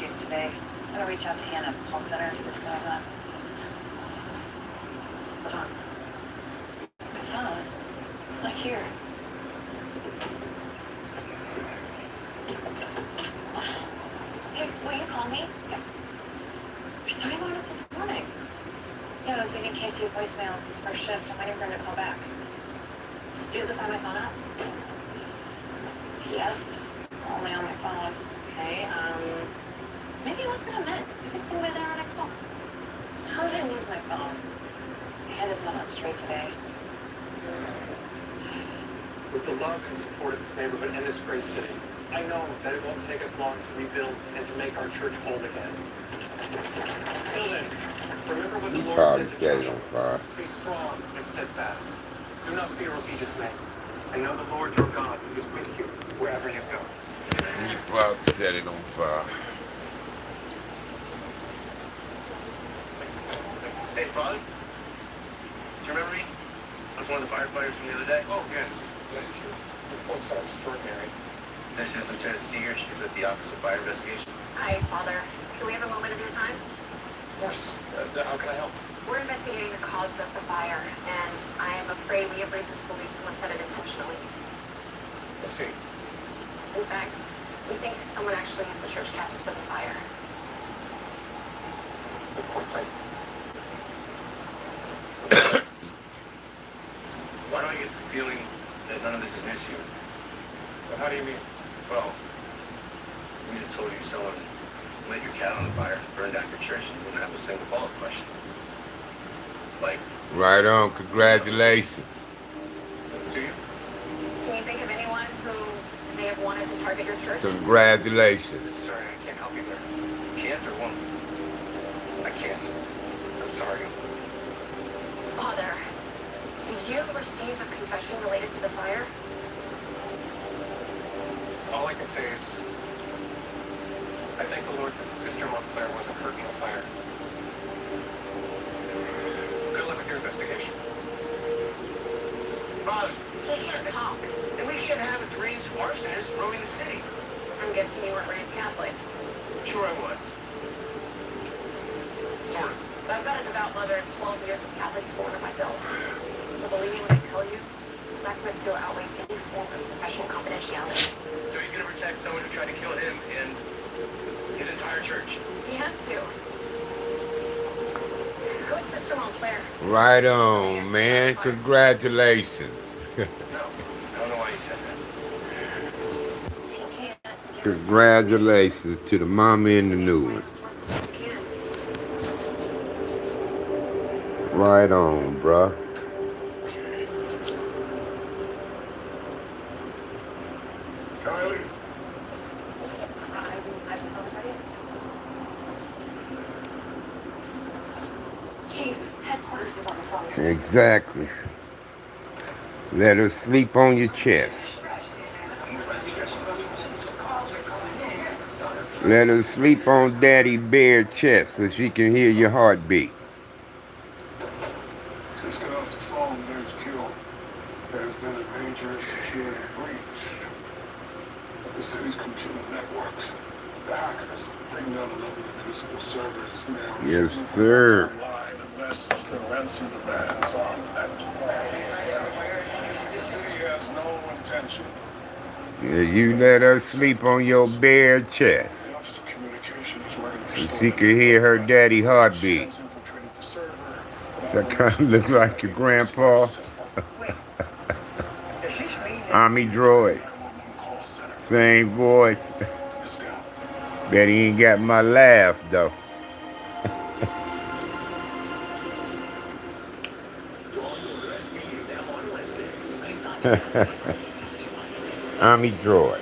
issues today. I'm gonna reach out to Anna at the call center and see what's going on. What's on? My phone. It's not here. Hey, will you call me? There's something going on this morning. Yeah, I was leaving Casey a voicemail. It's his first shift. I'm waiting for him to call back. Do you have to find my phone out? Yes. Only on my phone. Okay, maybe you left it a minute. You can swing by there our next call. How did I lose my phone? My head is not on straight today. With the love and support of this neighborhood and this great city, I know that it won't take us long to rebuild and to make our church whole again. Till then, remember what the Lord said to Joshua. Be strong and steadfast. Do not fear or be dismayed. I know the Lord your God is with you wherever you go. You probably set it on fire. Hey, Father? Do you remember me? I was one of the firefighters from the other day. Oh, yes. Bless you. Your folks are extraordinary. This is Lieutenant Seeger. She's with the Office of Fire Investigation. Hi, Father. Can we have a moment of your time? Of course. How can I help? We're investigating the cause of the fire, and I am afraid we have reason to believe someone set it intentionally. Let's see. In fact, we think someone actually used the church cap to spread the fire. The poor thing. Why do I get the feeling that none of this is news to you? But how do you mean? Well, we just told you someone lit your cat on fire, burned down your church, and you wouldn't have a single follow-up question. Like, Right on. Congratulations. Do you? Can you think of anyone who may have wanted to target your church? Congratulations. Sorry, I can't help you there. can't or won't? I can't. I'm sorry. Father, did you receive a confession related to the fire? All I can say is, I thank the Lord that Sister Montclair wasn't hurt in the fire. Good luck with your investigation. Father, He can't talk. and we can't have a deranged arsonist roaming the city. I'm guessing you weren't raised Catholic. Sure I was. Sort of. But I've got a devout mother and 12 years of Catholic school under my belt. So believe me when I tell you, the sacrament still outweighs any form of professional confidentiality. So he's gonna protect someone who tried to kill him and his entire church. He has to. Who's Sister Montclair? Right on, man. Congratulations. No, I don't know why he said that. He can't. Congratulations to the mama in the news. Right on, bruh. Kylie. Chief, headquarters is on the phone. Exactly. Let her sleep on your chest. Let her sleep on Daddy Bear's chest so she can hear your heartbeat. Since got off the phone with HQ, there's been a major security breach of the city's computer networks. The hackers taking down a number of municipal servers now. Yes, sir. Online a message that ransom demands on that. The city has no intention. Yeah, you let her sleep on your bare chest The Office of Communication is working so she can hear her daddy heartbeat. infiltrated the server. Does that kind of look like your grandpa? Army droid. Same voice. Bet he ain't got my laugh, though. Army droid.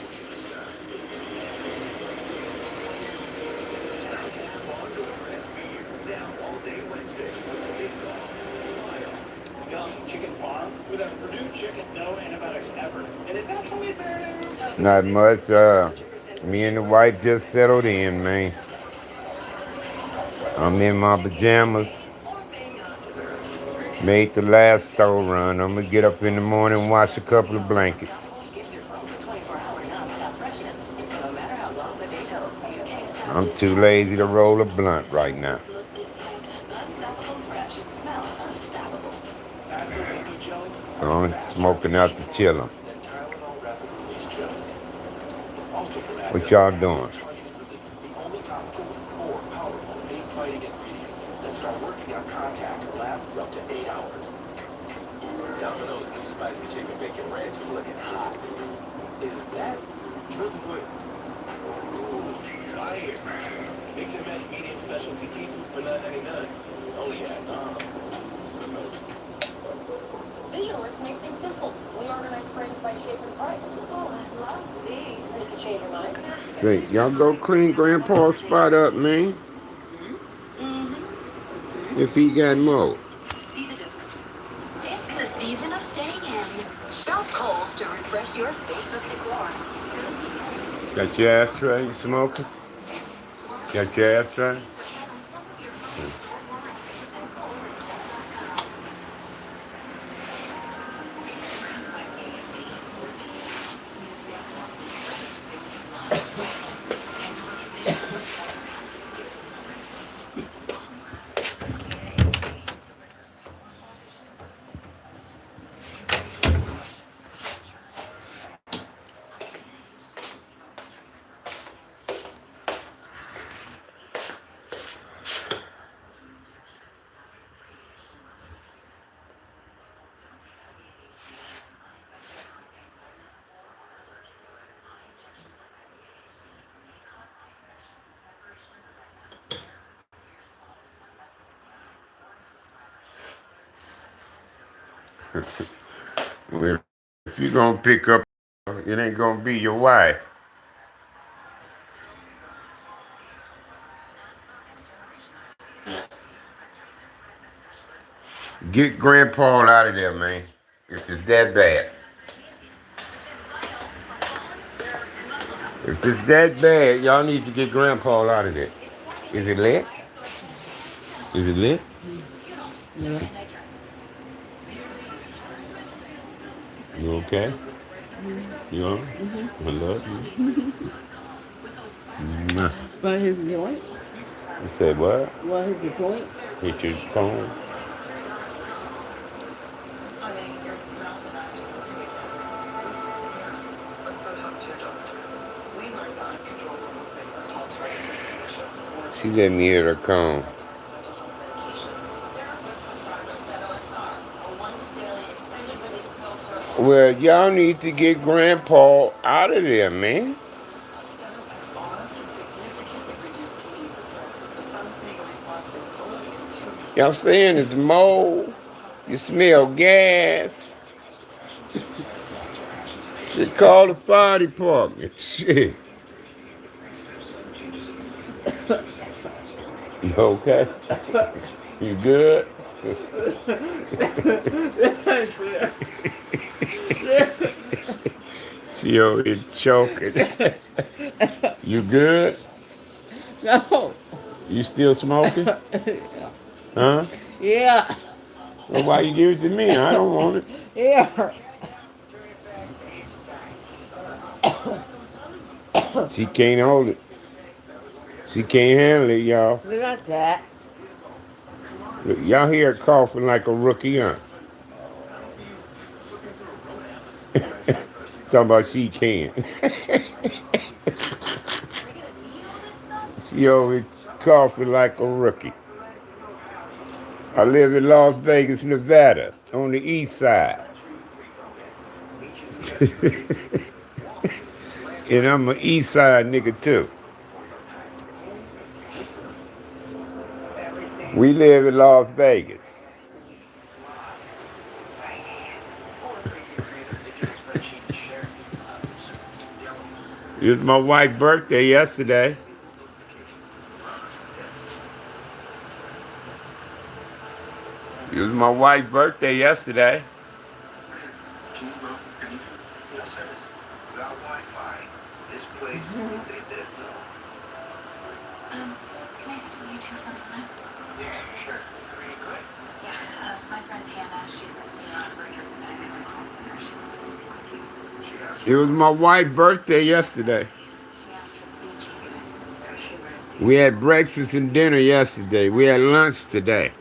Young chicken parm without Purdue chicken, no antibiotics ever. And is that homemade marinara? Not much. Me and the wife just settled in, man. I'm in my pajamas. Made the last store run. I'm gonna get up in the morning and wash a couple of blankets. Gives your phone for 24-hour non-stop freshness, so no matter how long the day goes, you can't I'm too lazy to roll a blunt right now. Unstoppable's fresh. Smell unstoppable. After weekly gels, So I'm smoking out to chill 'em. then Tylenol rapid release gels. Also from What Advil, y'all doing? targeted relief, the only topical with 4 powerful pain-fighting ingredients that start working on contact and lasts up to 8 hours. Domino's new spicy chicken bacon ranch is looking hot. Is that drizzled with? Ooh, fire. Mix and match medium specialty pizzas for $9.99. Only at Visualworks makes things simple. We organize frames by shape and price. Oh, I love these. If you change your mind. Say, y'all go clean Grandpa's spot up, man. If he got more. See the difference. It's the season of staying in. Shop Kohl's to refresh your space with decor. Got your ashtray? You smoking? Got your ashtray? Well, if you're gonna pick up, it ain't gonna be your wife. Get Grandpa out of there, man. If it's that bad. If it's that bad, y'all need to get Grandpa out of there. Is it lit? Is it lit? Yeah. You okay? You all right? I love you. Mwah. But his joint? You said what? What is the joint? Hit your phone? Honey, your mouth and eyes are moving again. Yeah, let's go talk to your doctor. We learned the uncontrollable movements are called target dyskinesia. She let me hear her cone. Mental health medications. Therapist prescribed us XR, a once-daily extended-release pill for Well, y'all need to get Grandpa out of there, man. XR can significantly reduce TD movements, but some say a response is always too. Y'all saying it's mold. You smell gas. Should call the fire department. Shit. You okay? You good? See over here choking. You good? No. You still smoking? Huh? Yeah. Well, why you give it to me? I don't want it. Yeah. She can't hold it. She can't handle it, y'all. We got that. Look, y'all hear her coughing like a rookie, huh? Talking about she can. She over coughing like a rookie. I live in Las Vegas, Nevada, on the east side. And I'm an east side nigga too. We live in Las Vegas. It was my wife's birthday yesterday. It was my wife's birthday yesterday. Can you look anything? No service. Without Wi-Fi, this place is a dead zone. Can I steal you two for a moment? Yeah, sure. Pretty good. Yeah, my friend Hannah, she's a senior operator at the call center. She wants to speak with you. She asked It was my wife's birthday yesterday. She asked for the BG guys. As she may. We had breakfast and dinner yesterday. We had lunch today.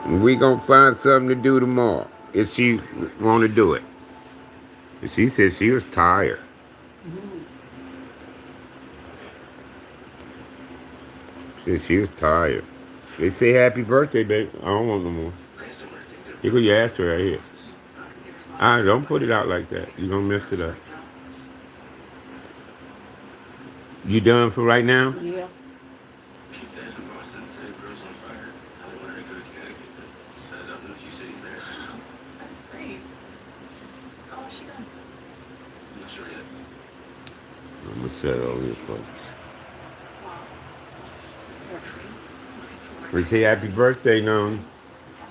We gonna find something to do tomorrow if she want to do it. She said she was tired. She said she was tired. They say happy birthday, baby. I don't want no more. You go your ass right here. Don't put it out like that. You gonna mess it up. You done for right now? Yeah. Keep that in Boston, said girls on fire. I wanted to go to Connecticut to set it up in a few cities there. That's great. How was she done? I'm not sure yet. I'm gonna set it over your place. You're free. Looking forward We say happy birthday, Noni.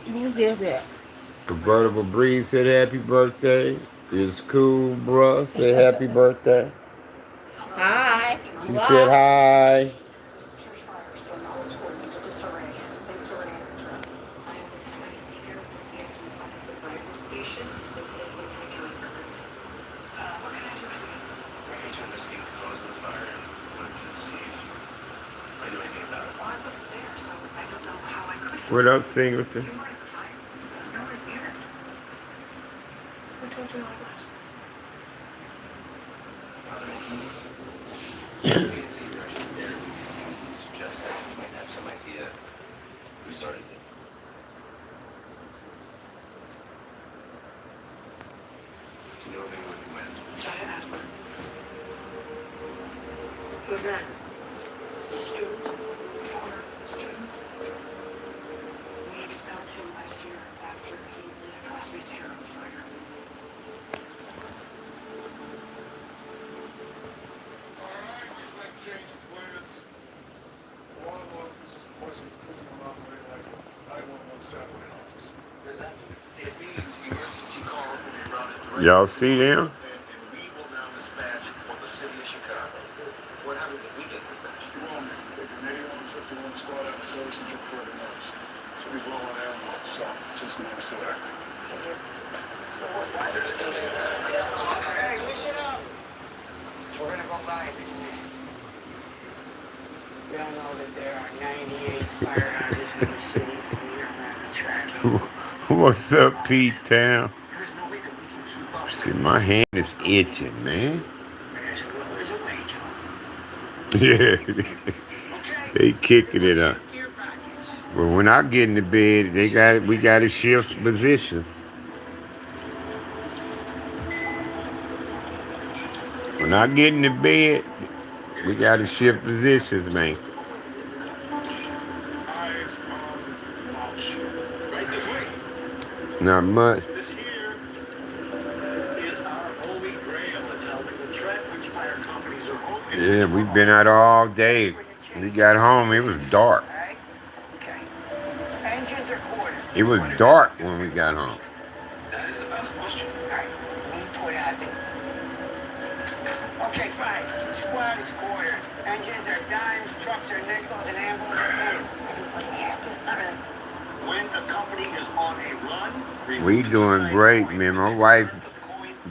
Who said that? Convertible Breeze said happy birthday. It's cool, bruh. Say happy birthday. Hi. She said hi. This church fire still not school into disarray. Thanks for letting us interrupt. I am Lieutenant Maggie Seeger with the CFD's Office of Fire Investigation. This is Lieutenant Kelly Summers. What can I do for you? I need to investigate the cause of the fire and wanted to see if I knew anything about it. Well, I wasn't there, so I don't know how I could help. What up, Singleton? You weren't at the fire. You weren't here. Who told you I was? Father, I can see your Russian there. We seem to suggest that you might have some idea who started it. Do you know of anyone who went? Jaya Adler. Who's that? A student. A former student. We expelled him last year after he lit a classmate's hair on fire. Alright, slight change of plans. One month, this is Poison Food will operate like a 911 satellite office. Does that mean? It means emergency calls will be routed directly. Y'all see them? And we will now dispatch from the city of Chicago. What happens if we get dispatched? You won't man. Take an 8151 squad out of service and check further notes. City's low on ammo, so just want to select it. Hey, listen up. We're gonna go by it. We all know that there are 98 firehouses in the city, and we are on the track. What's up, P-Town? There's no way that we can keep up. See, my hand is itching, man. There's will is a way, Joe. Yeah. They kicking it up. Empty your pockets. Well, when I get in the bed, we got to shift positions. When I get in the bed, we got to shift positions, man. Eyes on launch. Right this way. Not much. This here is our holy grail. It's how we will track which fire companies are open. Yeah, we've been out all day. We got home, it was dark. Alright? Okay. Engines are quartered. It was dark when we got home. That is a valid question. Alright, we put out the... Okay, fine. The squad is quartered. Engines are dimes, trucks are nickels, and ambulance are pennies. Everybody happy? Not really. When the company is on a run, We doing great, man. My wife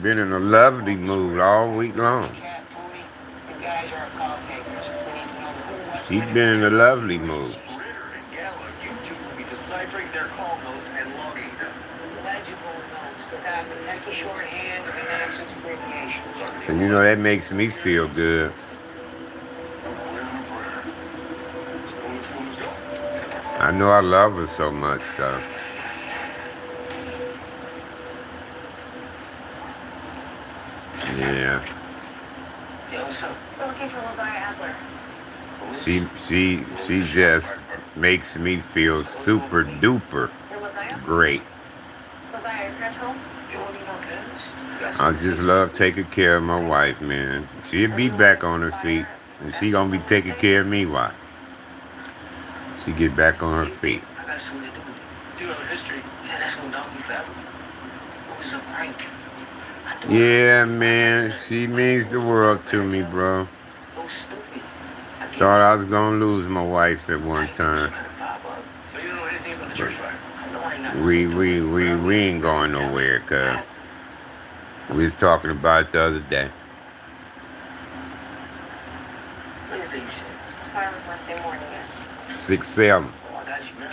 been in a lovely mood all week long. Cat, Tony, you guys are call takers. We need to know who, what, She's when, been in a and lovely mood. Ritter and Gala, you two will be deciphering their call notes and logging them. legible notes without the techie shorthand or the nonsense abbreviations. And you know, that makes me feel good. We're on a prayer. Let's go, let's go, let's go. I know I love her so much, though. Yeah. Yo, what's up? We're looking for Josiah Adler. She just makes me feel super duper You're Josiah? great. Josiah, your parents home? You want me no kids? I just love taking care of my wife, man. She'll be back on her feet, and she gonna be taking care of me while she get back on her feet. I got something to do with it. You have a history. Yeah, that's gonna dog me forever. It was a prank. I do Yeah, man, she means the world to me, bro. It was stupid. I gave Thought I was gonna lose my wife at one her time. $5. So you don't know anything about the church fire? I know I ain't got We ain't going nowhere, cuz. We was talking about it the other day. What is it you said? I thought it was Wednesday morning, yes. 6-7. Oh, I got you now.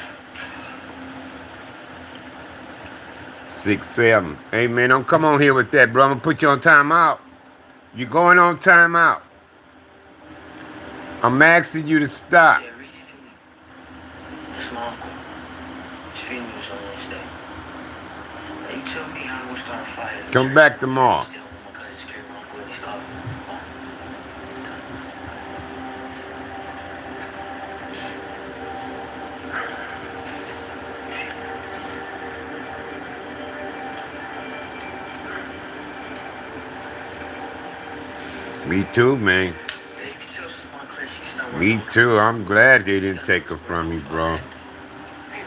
6-7. Hey man, don't come on here with that, bro. I'm gonna put you on timeout. You going on timeout. I'm asking you to stop. Yeah, read it to me. It's my uncle. His funeral was on Wednesday. Now you tell me how we'll start a fire in the Come church. back tomorrow. Still, my cousins carry my uncle in his coffin. Oh. Me too, man. Yeah, you can tell she's my class. She's not Me working. too. I'm glad they didn't take her from me, bro. Hey,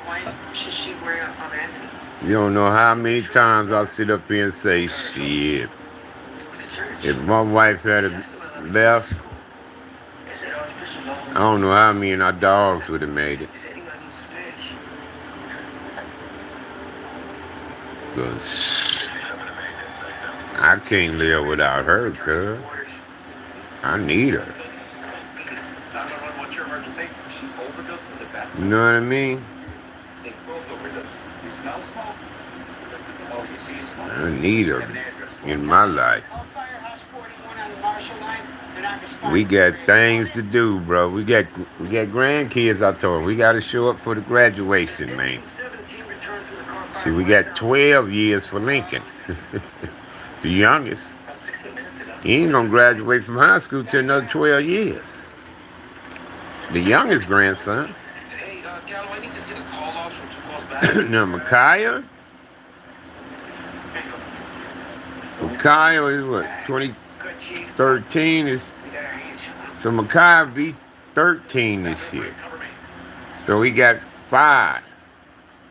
why should she worry about Father Anthony? You don't know how many times I sit up here and say, shit. With the church. If my wife had left, They said Archbishop's all I don't know how me and our dogs would have made it. He said he might lose his fish. 'Cause I can't live without her, cuz. I need her. 911, what's your emergency? She overdosed in the You bathroom. know what I mean? They both overdosed. You smell smoke? Oh, you see smoke? I need her in my life. Call Firehouse 41 on the Marshall line. They're not responding. We got things to do, bro. We got grandkids, I told them. We got to show up for the graduation, man. 17 returned from the car park See, we right got now. 12 years for Lincoln. The youngest. About 60 minutes ago. He ain't going to graduate from high school till another 12 years. The youngest grandson. Hey, Gallo, I need to see the call logs from 2 calls back. Now, Micaiah is what? Good, Chief. 2013 is. We got our hands on. So Micaiah be 13 this year. Cover me. So he got 5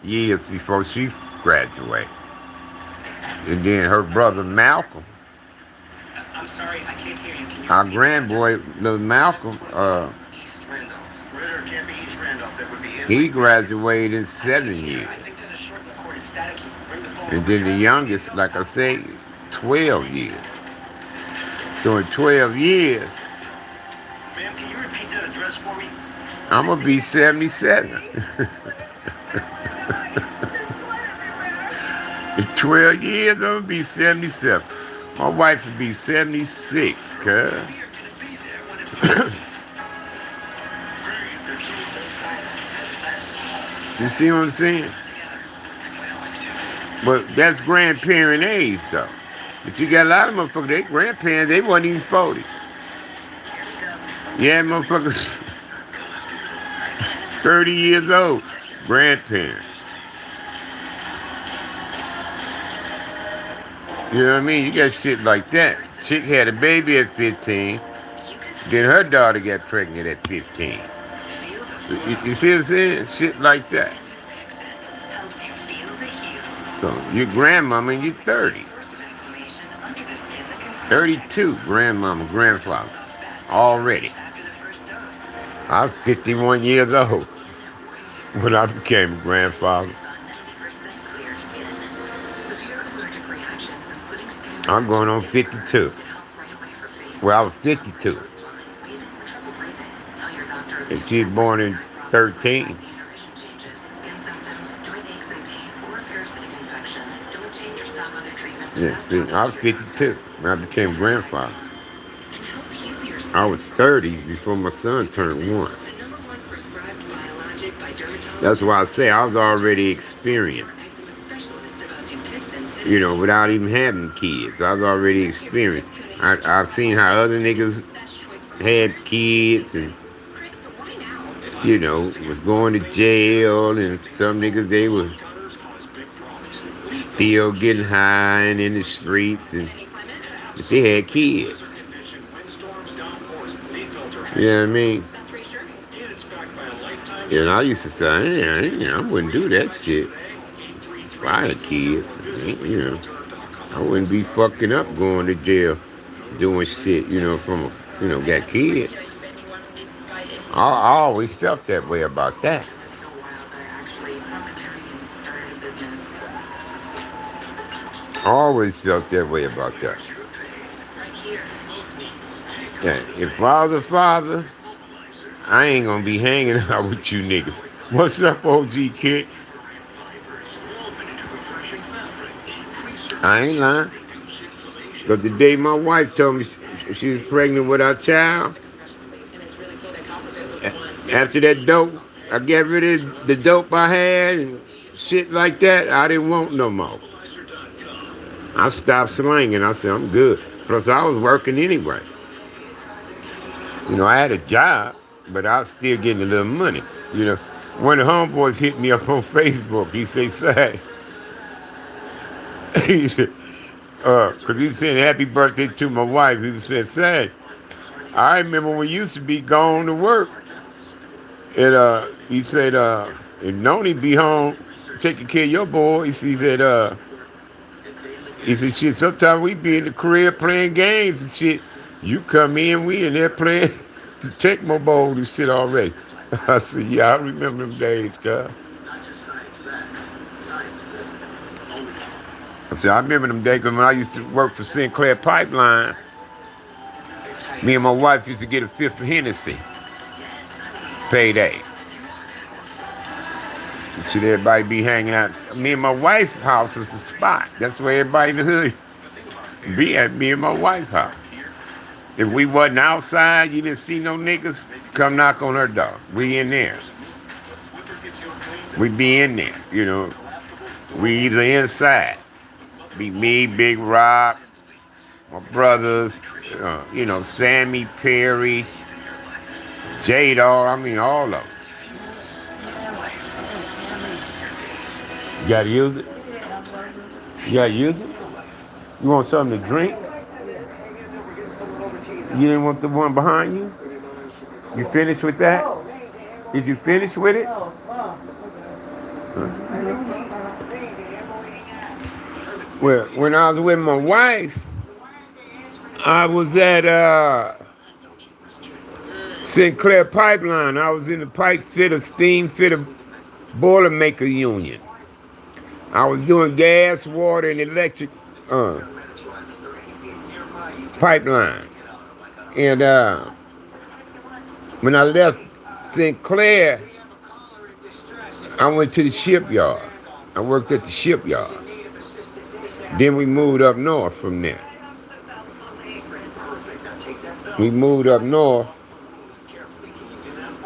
years before she graduate. And then her brother Malcolm, I'm sorry, I can't hear you. Can you our repeat grandboy, little Malcolm, East Randolph. Ritter can't be East Randolph. That would be in. he graduated in 7 years. I think there's a short record. It's staticky. Bring the phone. And then the youngest, like I say, 12 years. So in 12 years, Ma'am, can you repeat that address for me? I'm going to be 77. In 12 years, I'm going to be 77. My wife would be 76, cuz. You see what I'm saying? But that's grandparent age, though. But you got a lot of motherfuckers, they grandparents, they wasn't even 40. Yeah, motherfuckers, 30 years old, grandparents. You know what I mean? You got shit like that. Chick had a baby at 15, then her daughter got pregnant at 15. You see what I'm saying? Shit like that. So your grandmama and you're 30. 32, grandmama, grandfather, already. I was 51 years old when I became a grandfather. I'm going on 52. Well, I was 52. And she was born in 13. Yeah, see, I was 52 when I became grandfather. I was 30 before my son turned 1. That's why I say I was already experienced. You know, without even having kids. I was already experienced. I've seen how other niggas had kids and, you know, was going to jail, and some niggas, they was still getting high and in the streets, and but they had kids. You know what I mean? And I used to say, I wouldn't do that shit if I had kids. You know, I wouldn't be fucking up going to jail doing shit, you know, from, got kids. I always felt that way about that. I always felt that way about that. Right here. Yeah, if I was a father, I ain't gonna be hanging out with you niggas. What's up, OG Kicks? I ain't lying. But the day my wife told me she was pregnant with our child, And it's really cool that Copperfield was the one too. after that dope, I got rid of the dope I had and shit like that. I didn't want no more. I stopped slinging. I said, I'm good. Plus, I was working anyway. You know, I had a job, but I was still getting a little money. You know, one of the homeboys hit me up on Facebook. He said, say, he said, because he said happy birthday to my wife. He said, say, I remember when you used to be gone to work. And he said, and Noni be home taking care of your boy. He said, shit, sometimes we be in the crib playing games and shit. You come in, we in there playing the Tecmo Bowl and shit already. I said, yeah, I remember them days, cuz. I said, I remember them days 'cause when I used to work for Sinclair Pipeline, me and my wife used to get a fifth of Hennessy. Payday. Shit, everybody be hanging out. Me and my wife's house was the spot. That's where everybody in the hood be at, me and my wife's house. If we wasn't outside, you didn't see no niggas, come knock on her door. We in there. We be in there, you know. We either inside. Be me, Big Rock, my brothers, you know, Sammy, Perry, J-Dog, I mean, all of us. You gotta use it? You gotta use it? You want something to drink? You didn't want the one behind you? You finished with that? Did you finish with it? Well, when I was with my wife, I was at Sinclair Pipeline. I was in the pipe fitter, steam fitter, boilermaker union. I was doing gas, water, and electric pipelines. And when I left Sinclair, I went to the shipyard. I worked at the shipyard. Then we moved up north from there. We moved up north.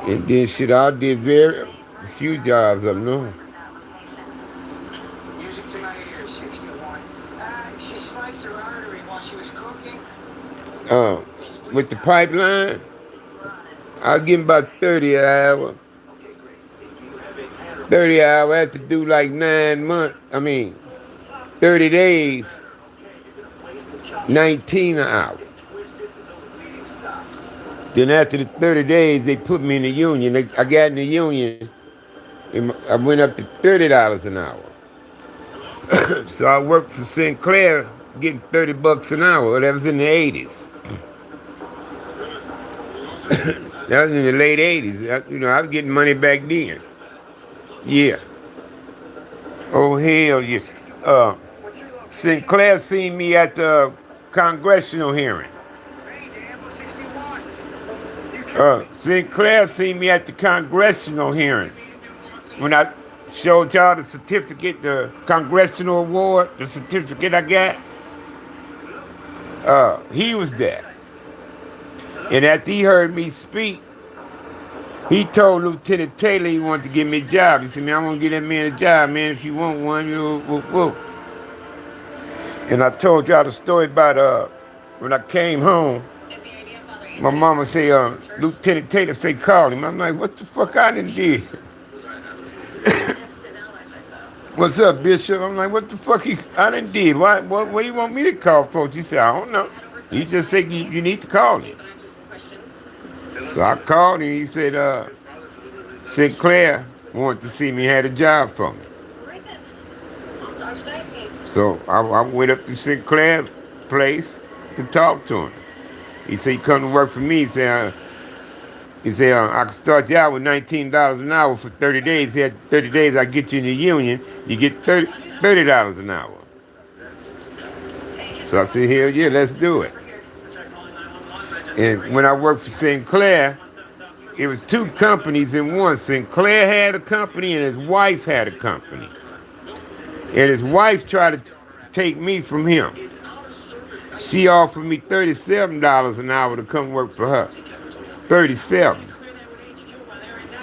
And then shit, I did very few jobs up north. Music to my ears, 61. She sliced her artery while she was cooking. With the pipeline, I was getting about 30 an hour. 30 hours, I had to do like 9 months. 30 days, 19 an hour. Then after the 30 days, they put me in the union. I got in the union, and I went up to $30 an hour. So I worked for Sinclair, getting $30 an hour. That was in the 80s. That was in the late 80s. I was getting money back then. Yeah. Oh, hell yeah. Sinclair seen me at the congressional hearing. Sinclair seen me at the congressional hearing. When I showed y'all the certificate, the congressional award, the certificate I got, he was there. And after he heard me speak, he told Lieutenant Taylor he wanted to give me a job. He said, man, I want to give that man a job, man. If you want one, whoop. And I told y'all the story about when I came home, my mama say, Lieutenant Taylor say, call him. I'm like, what the fuck I done did? What's up, Bishop? I'm like, what the fuck I done did? What do you want me to call folks? He said, I don't know. He just said you need to call him. So I called him. He said, Sinclair wanted to see me, had a job for me. So I went up to Sinclair's place to talk to him. He said, you come to work for me. He said, I can start you out with $19 an hour for 30 days. He said, 30 days, I get you in the union. You get $30 an hour. So I said, hell yeah, let's do it. And when I worked for Sinclair, it was two companies in one. Sinclair had a company and his wife had a company. And his wife tried to take me from him. She offered me $37 an hour to come work for her. 37.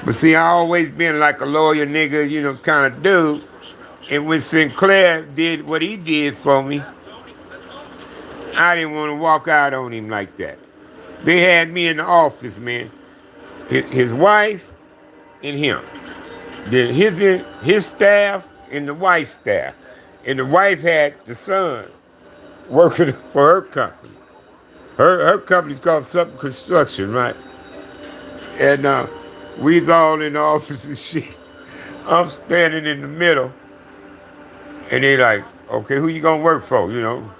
But see, I always been like a lawyer nigga, you know, kind of dude. And when Sinclair did what he did for me, I didn't want to walk out on him like that. They had me in the office, man. His wife and him. Then his staff and the wife's staff. And the wife had the son working for her company. Her company's called Something Construction, right? And we's all in the office and shit. I'm standing in the middle, and they like, okay, who you gonna work for? You know,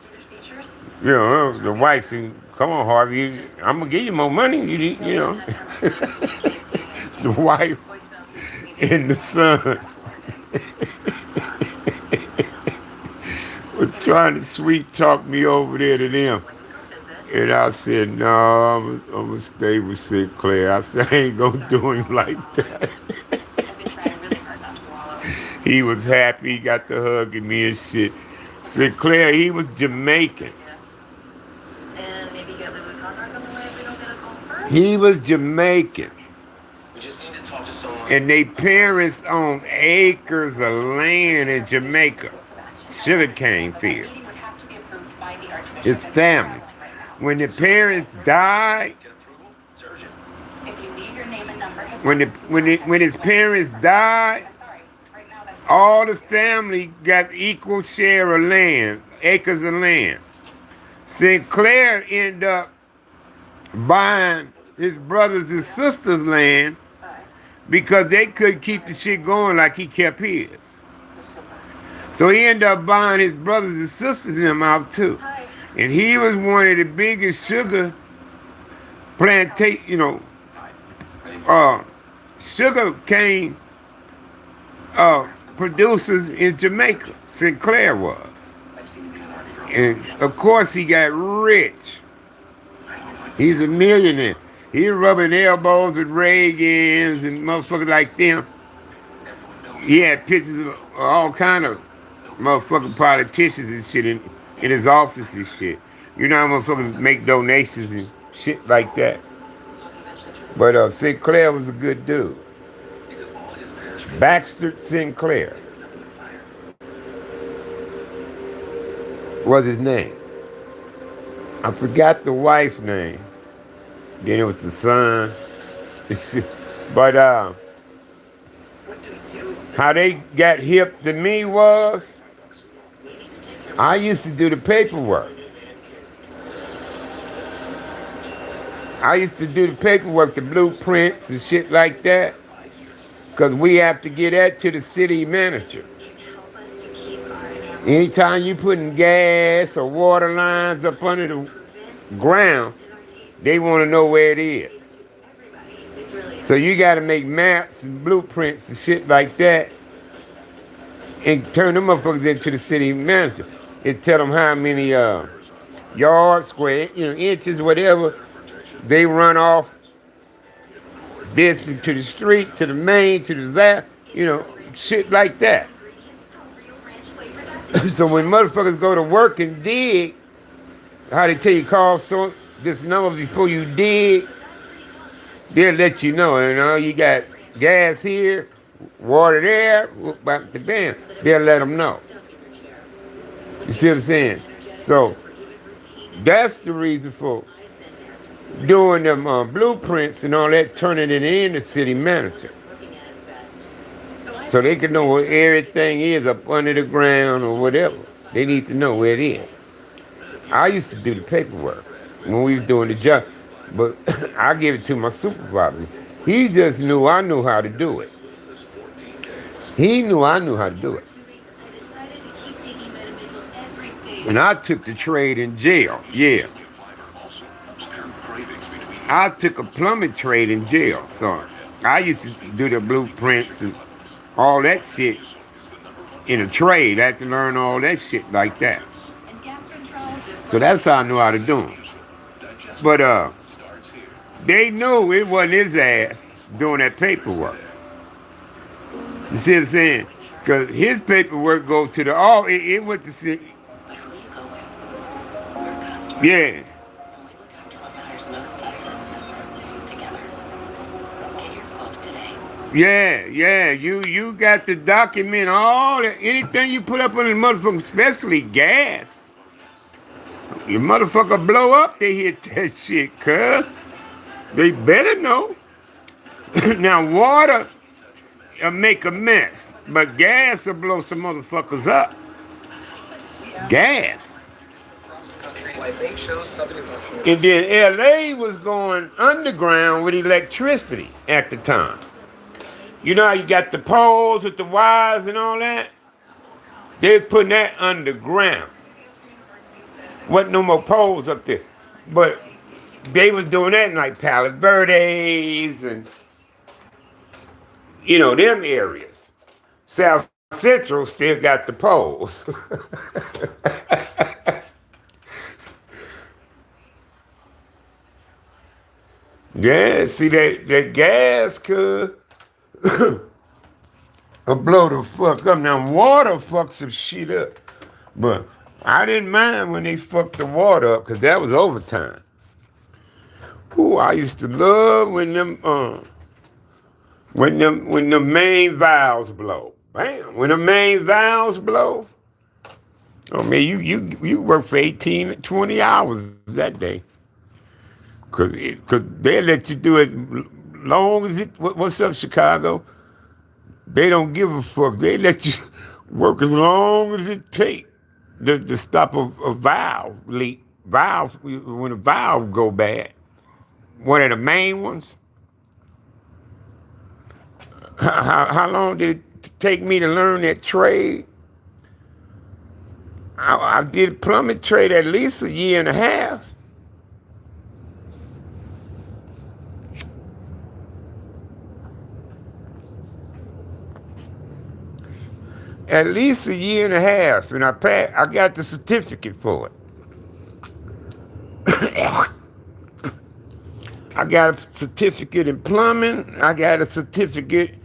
the wife said, come on, Harvey, I'm gonna give you more money. You know, the wife and the son was trying to sweet talk me over there to them. And I said, no, I'm gonna stay with Sinclair. I said, I ain't gonna do him like that. He was happy, he got to hugging me and shit. Sinclair, he was Jamaican. He was Jamaican. We just need to talk to someone. And they parents owned acres of land in Jamaica. Sugarcane fields. His family. When the parents died, when his parents died, all the family got equal share of land, acres of land. Sinclair ended up buying his brothers and sisters' land because they couldn't keep the shit going like he kept his. So he ended up buying his brothers and sisters them out too. And he was one of the biggest sugar plantation, you know, sugar cane producers in Jamaica. Sinclair was. And of course he got rich. He's a millionaire. He's rubbing elbows with Reagans and motherfuckers like them. He had pictures of all kind of motherfucking politicians and shit in his office and shit. You know how motherfuckers make donations and shit like that. But Sinclair was a good dude. Baxter Sinclair was his name. I forgot the wife's name. Then it was the son. But how they got hip to me was, I used to do the paperwork. I used to do the paperwork, the blueprints and shit like that, because we have to get that to the city manager. Anytime you putting gas or water lines up under the ground, they want to know where it is. So you got to make maps and blueprints and shit like that and turn them motherfuckers into the city manager. And tell them how many yards, square, inches, whatever, they run off this to the street, to the main, to the that, shit like that. So when motherfuckers go to work and dig, how they tell you call so this number before you dig, they'll let you know. You got gas here, water there, bam. They'll let them know. You see what I'm saying? So that's the reason for doing them blueprints and all that, turning it in the city manager. So they can know where everything is up under the ground or whatever. They need to know where it is. I used to do the paperwork when we was doing the job, but I give it to my supervisor. He just knew I knew how to do it. He knew I knew how to do it. And I took the trade in jail, yeah. I took a plumbing trade in jail, so I used to do the blueprints and all that shit in a trade. I had to learn all that shit like that. So that's how I know how to do them. But they knew it wasn't his ass doing that paperwork. You see what I'm saying? Because his paperwork goes to the it went to see. But who you go with, we're a customer. Yeah, And we look after what matters most to you. Together. Get your quote today. yeah. You got to document all that, anything you put up on the motherfucker, especially gas. Your motherfucker blow up, they hit that shit, cuz. They better know. Now water make a mess, but gas will blow some motherfuckers up. Gas. Why they chose Southern Option. And then LA was going underground with electricity at the time. You know how you got the poles with the wires and all that? They was putting that underground. Wasn't no more poles up there. But they was doing that in like Palo Verdes and, you know, them areas. South Central still got the poles. Yeah, see that gas could blow the fuck up. Now water fucks some shit up. But I didn't mind when they fucked the water up because that was overtime. Ooh, I used to love when the main valves blow. Bam. When the main valves blow, oh man, you work for 18, 20 hours that day. Cause they let you do it long as it. What's up, Chicago? They don't give a fuck. They let you work as long as it takes to stop a valve leak. Valve when a valve go bad. One of the main ones. How long did it take me to learn that trade? I did plumbing trade at least a year and a half. At least a year and a half, and I got the certificate for it. I got a certificate in plumbing. I got a certificate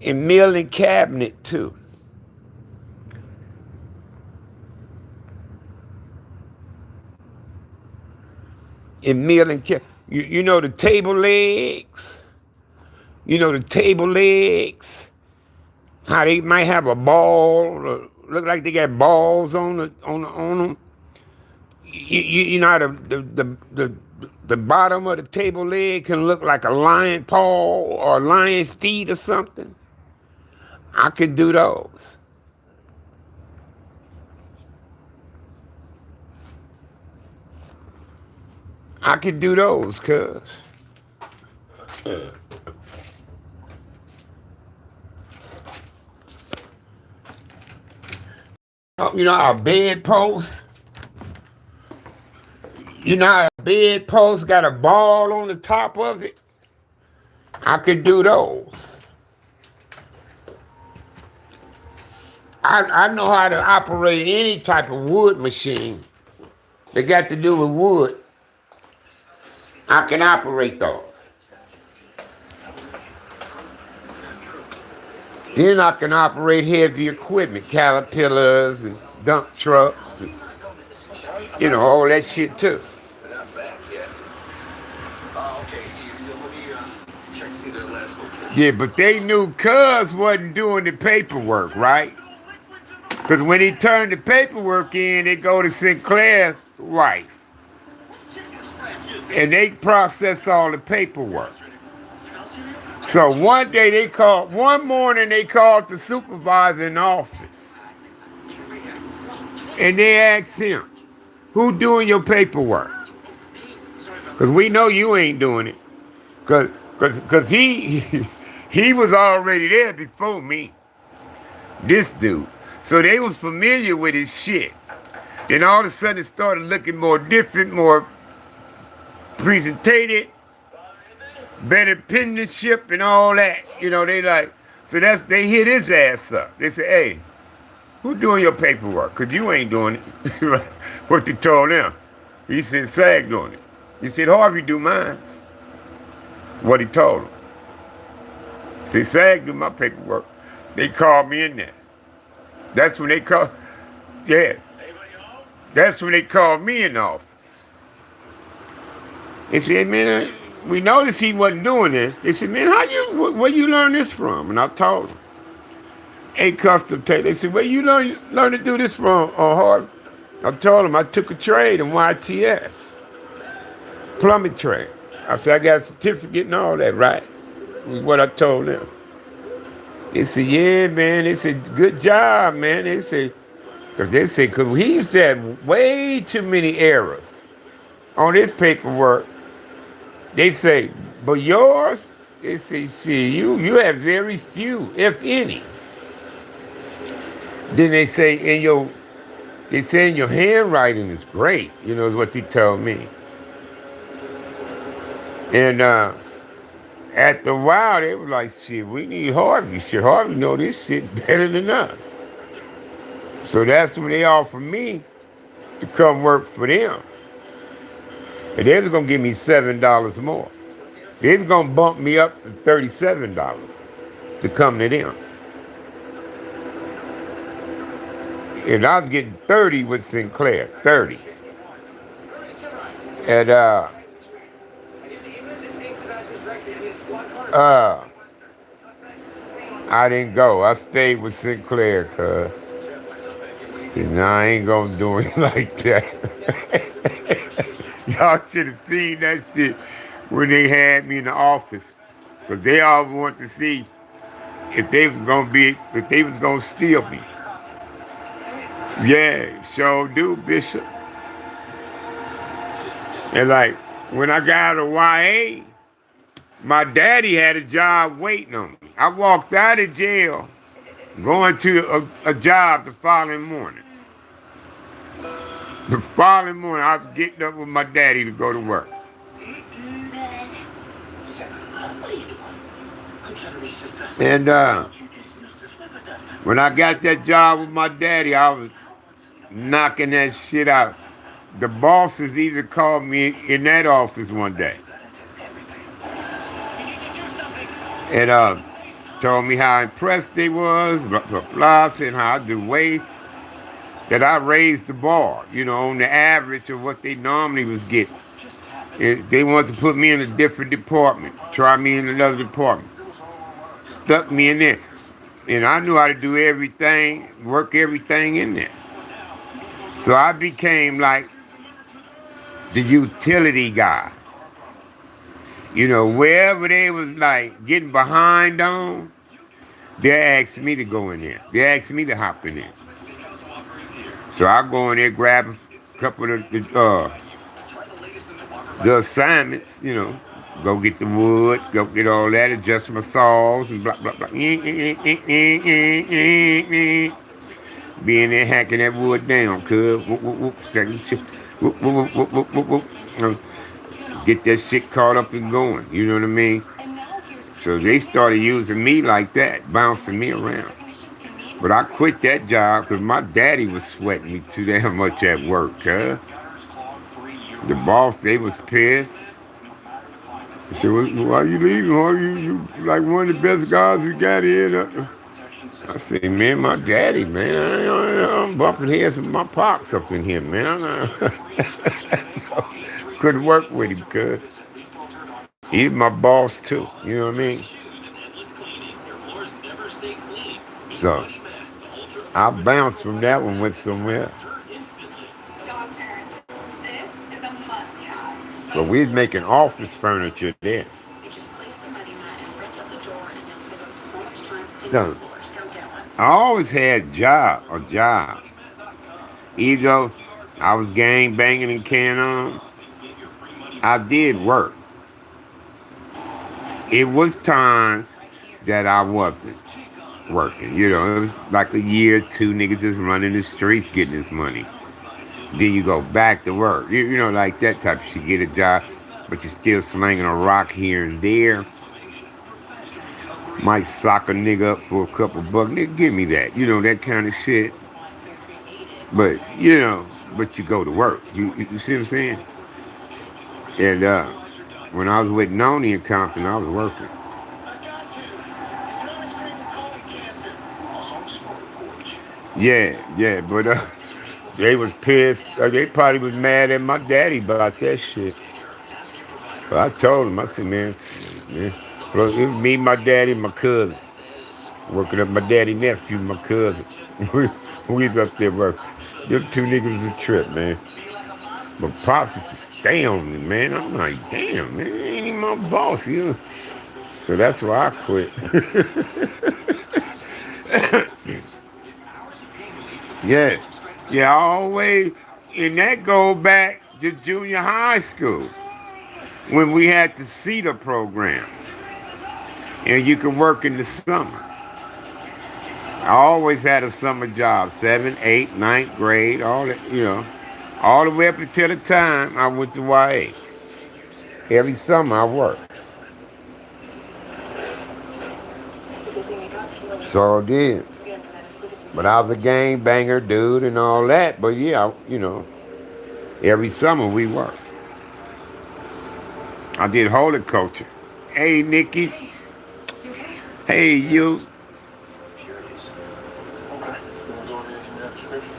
in milling cabinet too. In milling cabinet, you know the table legs. You know the table legs. How they might have a ball, look like they got balls on them. You know how the bottom of the table leg can look like a lion paw or a lion's feet or something. I could do those. I could do those, cuz. You know our bedpost? You know how a bedpost got a ball on the top of it? I could do those. I know how to operate any type of wood machine that got to do with wood. I can operate those. Then I can operate heavy equipment, caterpillars and dump trucks, and, you know, all that shit too. They're not back yet. Oh, okay. Let me check see their last location. Yeah, but they knew Cuz wasn't doing the paperwork, right? Because when he turned the paperwork in, they go to Sinclair's wife. And they process all the paperwork. So one morning they called the supervisor in the office. And they asked him, who doing your paperwork? Because we know you ain't doing it. Because he was already there before me. This dude. So they was familiar with his shit. Then all of a sudden it started looking more different, more presentated, better penmanship and all that. You know, they like, so they hit his ass up. They said, hey, who doing your paperwork? Because you ain't doing it. What they told them. He said, sagged on it. He said, Harvey do mine. What he told him. See, SAG do my paperwork. They called me in there. That's when they called, yeah. That's when they called me in the office. They said, man, we noticed he wasn't doing this. They said, man, where you learn this from? And I told them. A custom tape. They said, where you learn to do this from, Harvey? I told them I took a trade in YTS. Plumbing trade. I said, I got a certificate and all that, right? Was what I told them. They said, yeah, man. They said, good job, man. They said, because he used to have way too many errors on his paperwork. They say, but yours, they say, see, you have very few, if any. Then they say, in your handwriting is great. You know, is what they told me. And after a while, they were like, shit, we need Harvey. Shit, Harvey know this shit better than us. So that's when they offered me to come work for them. And they was going to give me $7 more. They was going to bump me up to $37 to come to them. And I was getting 30 with Sinclair, 30. And I didn't go. I stayed with Sinclair, cuz. See, nah, I ain't gonna do it like that. Y'all should have seen that shit when they had me in the office. Because they all want to see if they was gonna steal me. Yeah, sure do, Bishop. And like, when I got out of YA, my daddy had a job waiting on me. I walked out of jail, going to a job the following morning. The following morning, I was getting up with my daddy to go to work. And when I got that job with my daddy, I was knocking that shit out. The bosses even called me in that office one day. And told me how impressed they was, blah, blah, blah, saying how the way that I raised the bar, you know, on the average of what they normally was getting. They wanted to put me in a different department, try me in another department. Stuck me in there. And I knew how to do everything, work everything in there. So I became like the utility guy. You know, wherever they was like getting behind on, they asked me to go in there. They asked me to hop in there. So I go in there, grab a couple of the assignments, you know, go get the wood, go get all that, adjust my saws, and blah, blah, blah. Be in there hacking that wood down, cuz. Get that shit caught up and going, you know what I mean? So they started using me like that, bouncing me around. But I quit that job because my daddy was sweating me too damn much at work, huh? The boss, they was pissed. He said, why you leaving? You like one of the best guys we got here. I said, man, my daddy, man, I'm bumping heads with my pops up in here, man. So, couldn't work with him because he's my boss too, you know what I mean? So I bounced from that one, went somewhere. But we was making office furniture there. No, I always had a job. Either I was gang banging and carrying on, I did work. It was times that I wasn't working. You know, it was like a year or two, niggas just running the streets getting this money. Then you go back to work. You know, like that type of shit. Get a job, but you're still slinging a rock here and there. Might sock a nigga up for a couple bucks. Nigga, give me that. You know, that kind of shit. But, you know, but you go to work. You see what I'm saying? And when I was with Noni in Compton, I was working. Yeah, but they was pissed. They probably was mad at my daddy about that shit. But I told him, I said, man, look, it was me, my daddy, and my cousin. Working up my daddy nephew, my cousin. we was up there working. Them two niggas was a trip, man. But Pops used to stay on me, man. I'm like, damn, man, ain't even my boss, you know? So that's why I quit. Yeah. Yeah, always. And that go back to junior high school when we had the CETA program. And you could work in the summer. I always had a summer job, 7th, 8th, 9th grade, all that, all the way up until the time I went to YA. Every summer I worked. So I did. But I was a gang banger dude and all that. But yeah, every summer we worked. I did horticulture. Hey, Nikki. Hey, you. Furious. Okay. We'll go ahead and give me that description.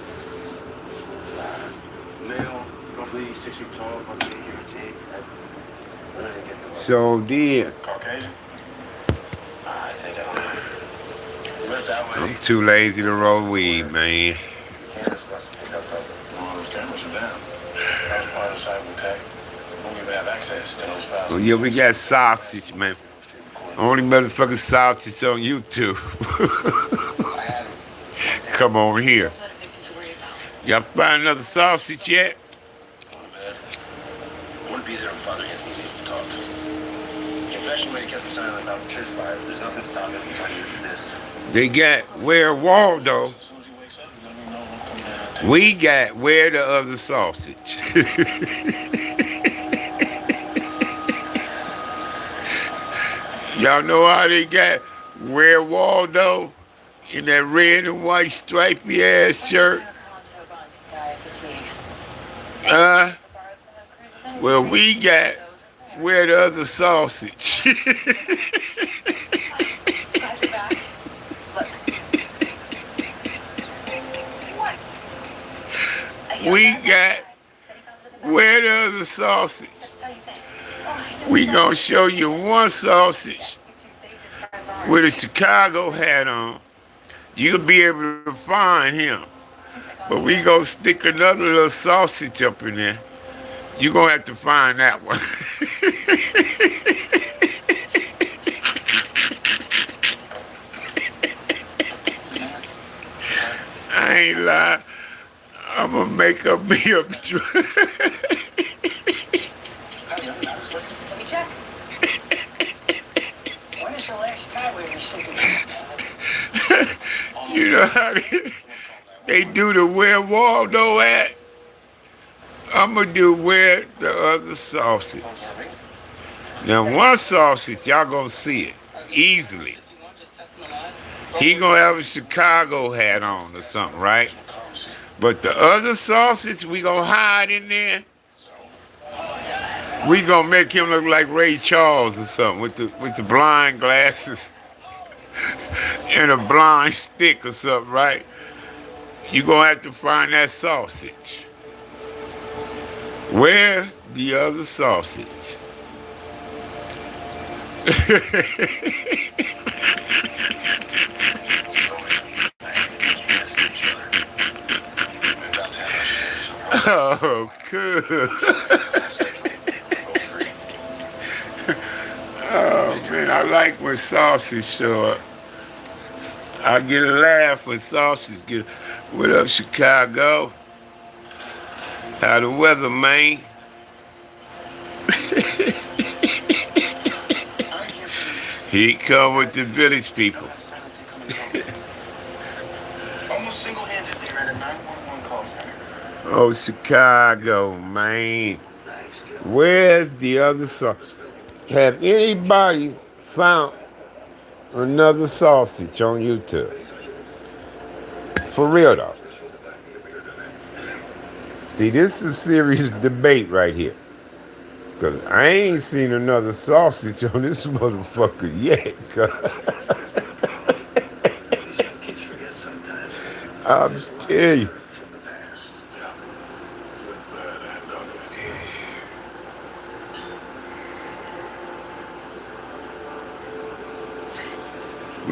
Male, roughly 6 feet tall, about 8 give or take. So did. Caucasian? I think I don't know. Went that way. I'm too lazy to roll weed, man. Kansas must have picked up something. No, those cameras are down. That was part of the cyber tech. We don't even have access to those files. Oh, yeah, we got sausage, man. Only motherfucking sausage on YouTube. Come over here. Y'all find another sausage yet? I want to be there when Father Anthony's able to talk. Confession when he kept silent about the church fire. There's nothing stopping him from trying to do this. They got where Waldo. We got where the other sausage. Y'all know how they got where Waldo in that red and white stripy ass shirt? Well, we got where the other sausage. We got where the other sausage. We gonna show you one sausage with a Chicago hat on. You'll be able to find him. But we gonna stick another little sausage up in there. You're gonna have to find that one. I ain't lying. I'm gonna make up me a Let me check. When is the last time we were sitting? You know how they do the where Waldo at? I'm gonna do where the other sausage. Now one sausage, y'all gonna see it easily. He gonna have a Chicago hat on or something, right? But the other sausage we gonna hide in there. We gonna make him look like Ray Charles or something with the blind glasses and a blind stick or something, right? You gonna have to find that sausage. Where the other sausage? Oh, good. Oh, man, I like when sausage show up. I get a laugh when sausage. What up, Chicago? How the weather, man? He come with the village people. Almost single-handedly ran a 911 call center. Oh, Chicago, man. Where's the other sausage? Have anybody found another sausage on YouTube? For real, though. See, this is a serious debate right here. Because I ain't seen another sausage on this motherfucker yet. These young kids forget sometimes. I'll tell you. From the past. Yeah. Good, bad, and ugly.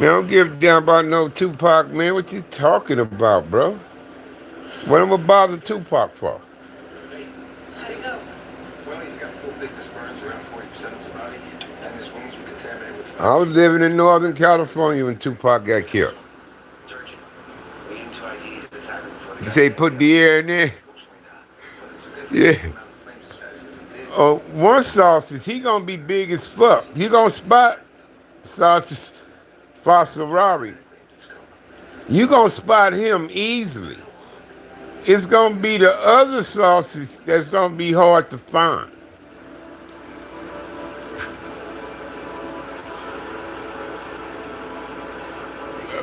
Man, don't give a damn about no Tupac, man. What you talking about, bro? What am I bother Tupac for? How'd it go? Well, he's got full thickness burns around 40% of his body, and his wounds were contaminated with I was living in Northern California when Tupac got killed. surgeon. We aim to ID his attacker before the You say put the air in there? Yeah. Oh, one sausage, he gonna be big as fuck. You gonna spot sausage Ferrari. You gonna spot him easily. It's gonna be the other sausage that's gonna be hard to find.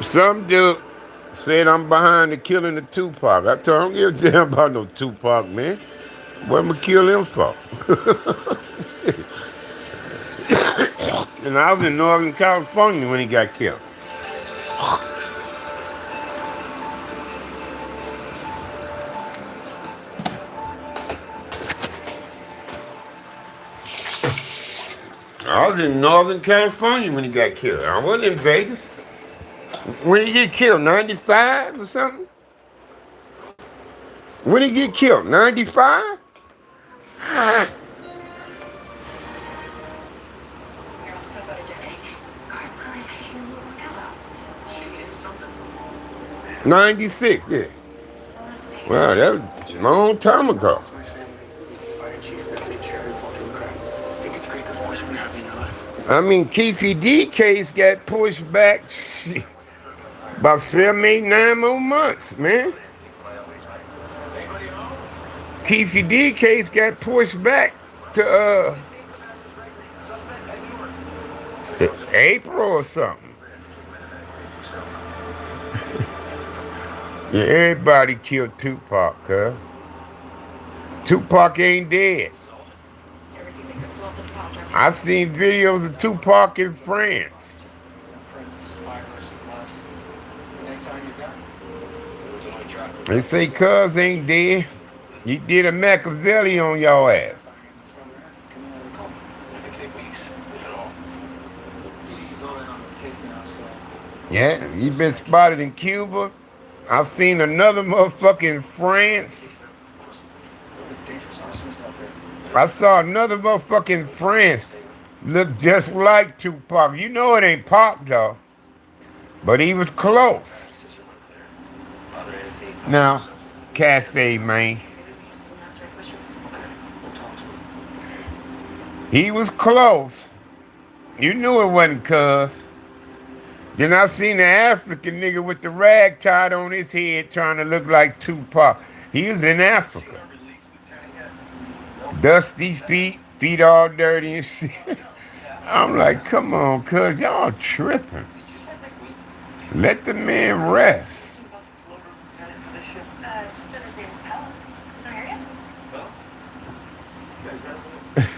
Some dude said I'm behind the killing of Tupac. I told him, I don't give a damn about no Tupac, man. What am I kill him for? And I was in Northern California when he got killed. I was in Northern California when he got killed. I wasn't in Vegas. When did he get killed? 95 or something? When did he get killed? 95? You're also photogenic. Cars clearly make you move a pillow. She is something. 96, yeah. Wow, that was a long time ago. That's my family. He's the fire chief that takes care of cultural crowds. I think it's great this horse been having in your life. I mean, Keefy D case got pushed back shit, about 7, 8, 9 more months, man. Keefy D case got pushed back to April or something. Yeah, everybody killed Tupac, huh? Tupac ain't dead. I seen videos of Tupac in France. Prince, fibers, and blood. Next sign you got? They say cuz ain't dead. He did a Machiavelli on y'all ass. He's all in on this case now, so. Yeah, he been spotted in Cuba. I've seen another motherfucker in France. Dangerous arsonist out there. I saw another motherfucker in France look just like Tupac. You know it ain't Pop though, but he was close. Now, cafe man. He was close. You knew it wasn't cuz. Then I seen the African nigga with the rag tied on his head trying to look like Tupac. He was in Africa. Dusty feet, feet all dirty and shit. I'm like, come on, cuz y'all tripping. Let the man rest. Just that his name is Pella. Can I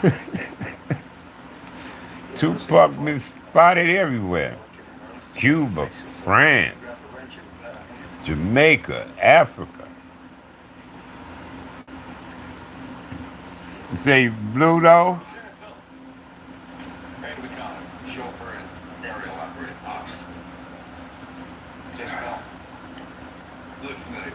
hear you? Tupac been spotted everywhere. Cuba, France, Jamaica, Africa. You say Blue though? Randy McConnell, chauffeur and aerial operator. Jason Bell. Look familiar.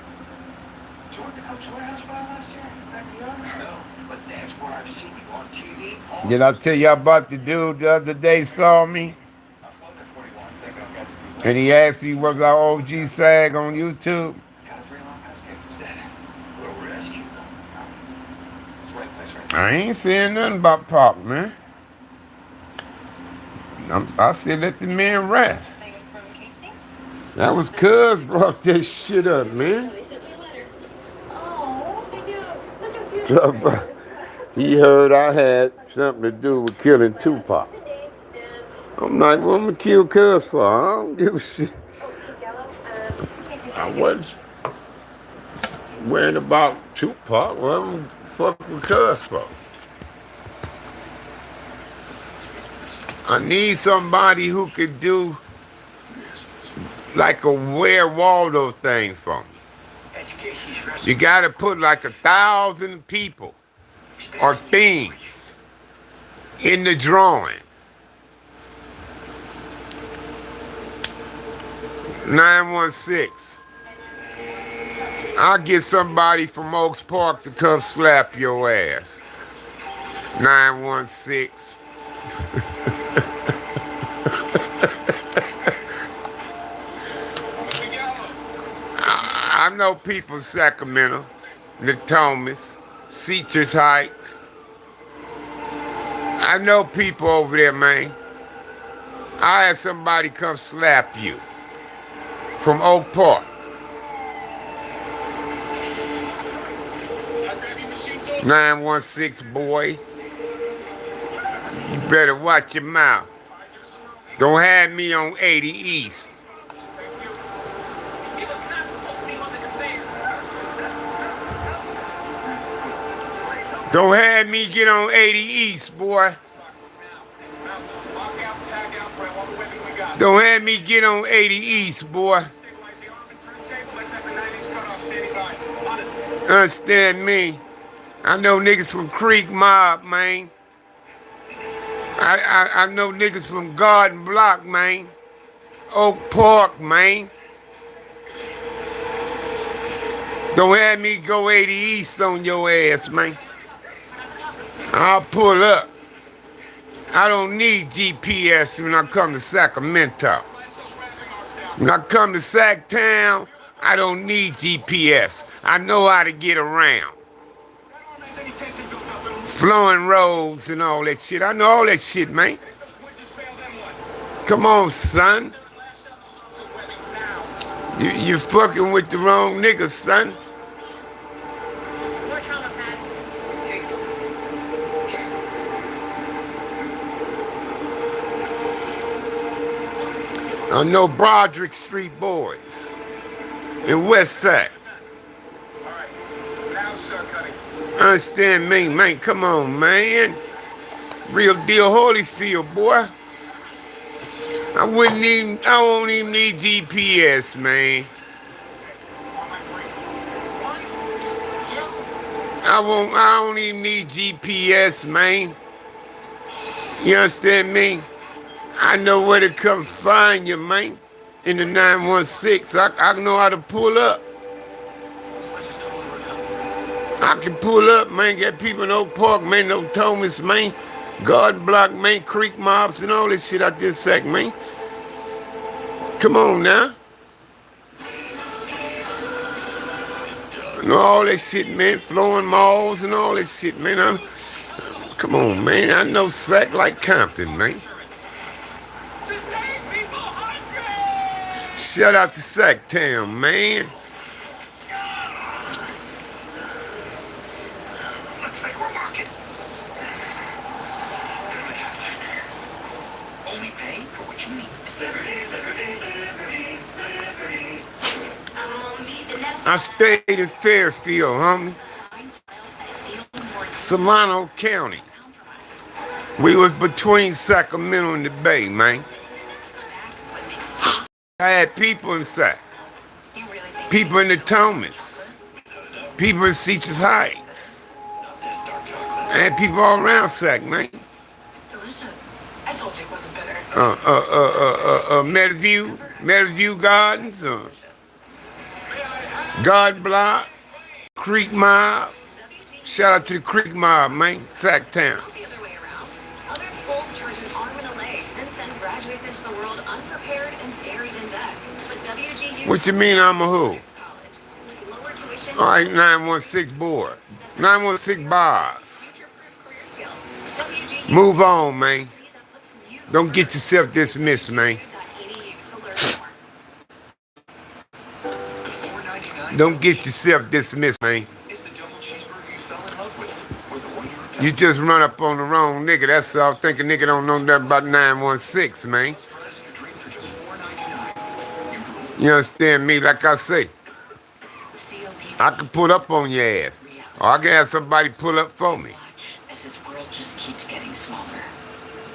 Did you work the Cubs warehouse fire last year? Back in the yard? No, but that's where I've seen you on TV. Did I tell y'all about the dude the other day saw me? I floated at 41, thinking I'll catch a few. And he asked me, was I OG SAG on YouTube? Got a 3-long pass game instead. Little rescue, though. It's the right place, right? I ain't saying nothing about Pop, man. I said let the man rest. That was cuz brought that shit up, man. Talk about- He heard I had something to do with killing Tupac. I'm like, what am I kill cuz for? I don't give a shit. I wasn't. Worrying about Tupac, well, fuck with cuz for. I need somebody who could do like a Where Waldo thing for me. You gotta put like 1,000 people or things in the drawing. 916. I'll get somebody from Oaks Park to come slap your ass. 916. I know people in Sacramento, Natomas, Cetus Heights. I know people over there, man. I had somebody come slap you from Oak Park. 916, boy. You better watch your mouth. Don't have me on 80 East. Don't have me get on 80 East, boy. Don't have me get on 80 East, boy. Understand me? I know niggas from Creek Mob, man. I know niggas from Garden Block, man. Oak Park, man. Don't have me go 80 East on your ass, man. I'll pull up. I don't need GPS when I come to Sacramento. When I come to Sacktown, I don't need GPS. I know how to get around. Flowing roads and all that shit. I know all that shit, man. Come on, son. You fucking with the wrong nigga, son. More trauma pads. Here you go. I know Broderick Street boys in West Sac. Understand me, man. Come on, man. Real deal Holyfield, boy. I won't even need GPS, man. I don't even need GPS, man. You understand me? I know where to come find you, man. In the 916, I know how to pull up. I can pull up, man. Got people in Oak Park, man. No Thomas, man. Garden Block, man. Creek Mobs and all this shit out this sack, man. Come on now. And all that shit, man. Flowing malls and all that shit, man. Come on, man. I know Sac like Compton, man. Shout out to Sacktown, man. Looks like we're walking. Only pay for what you need. I stayed in Fairfield, homie. Solano County. We was between Sacramento and the Bay, man. I had people in Sac. People in the Thomas. People in Cetus Heights. I had people all around Sac, man. It's delicious. I told you it wasn't bitter. Meadowview Gardens, Garden Block, Creek Mob. Shout out to the Creek Mob, man. Sacktown. The other way around. Other schools charge an arm and a leg, then send graduates into the world unprepared and buried in debt. But WGU... What you mean I'm a who? With lower tuition... All right, 916 board. 916 bars. Move on, man. Don't get yourself dismissed, man. Don't get yourself dismissed, man. You just run up on the wrong nigga. That's all. Thinking nigga don't know nothing about 916, man. You understand me? Like I say, I can pull up on your ass. Or I can have somebody pull up for me. Watch as his world just keeps getting smaller.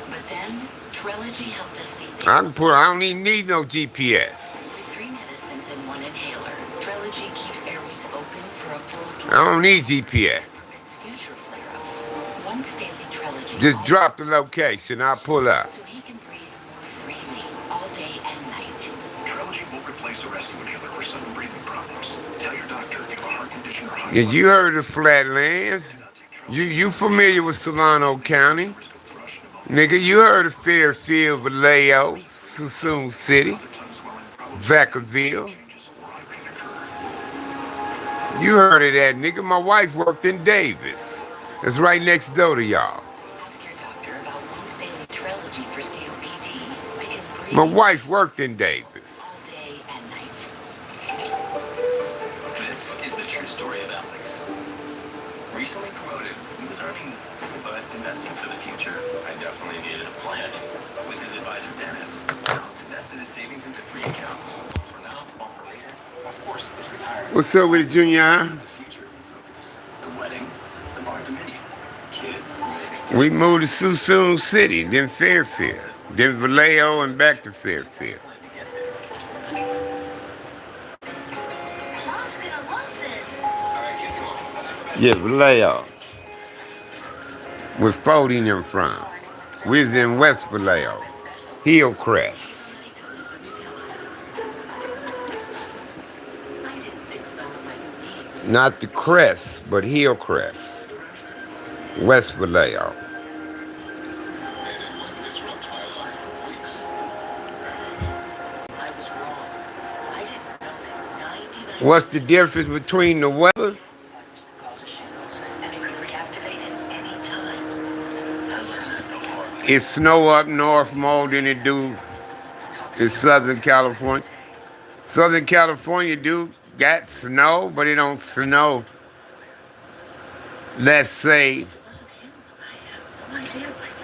But then, Trilogy helped us see things. I don't even need no GPS. With 3 medicines and 1 inhaler, Trilogy keeps airways open for a full I don't need GPS. prevents future flare-ups. Once daily Trilogy. Just drop the location. I'll pull up. So he can breathe more freely all day and night. Trilogy won't replace a rescue inhaler for sudden breathing problems. Tell your doctor if you have a heart condition or high Yeah, blood you heard of Flatlands. You familiar with Solano County. Nigga, you heard of Fairfield, Vallejo, Suisun City, Vacaville. You heard of that, nigga. My wife worked in Davis. It's right next door to y'all. Ask your doctor about once daily Trilogy for COPD because breathing My wife worked in Davis. all day and night. This is the true story of Alex. Recently promoted, he was earning, but investing for the future, I definitely needed a plan. With his advisor Dennis, Alex invested his savings into 3 accounts. For now, all for later. Of course, it's retirement. What's up with it, Junior? The future in focus. The wedding, the bardominium, kids, We moved to Suisun City, then Fairfield, then Vallejo, and back to Fairfield. Mom's gonna love this. Yeah, Vallejo. We're 40 them from. We was in West Vallejo, Hillcrest. Not the crest, but Hillcrest, West Vallejo. I was wrong. I didn't know that 99% What's the difference between the weather? causes shingles, and it could reactivate at any time. I learned that the hard way. It snow up north more than it do in Southern California. Southern California do got snow, but it don't snow. Let's say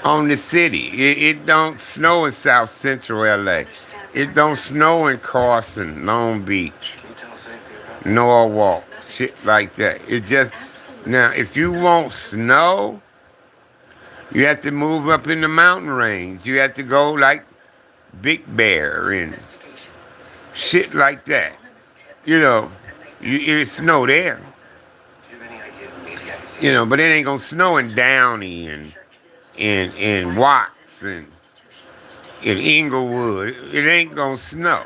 on the city. It don't snow in South Central LA. It don't snow in Carson, Long Beach, Norwalk, shit like that. It just now if you want snow, you have to move up in the mountain range. You have to go like Big Bear and shit like that. You know, it snow there. You know, but it ain't gonna snow in Downey and Watts and in Inglewood. It ain't gonna snow.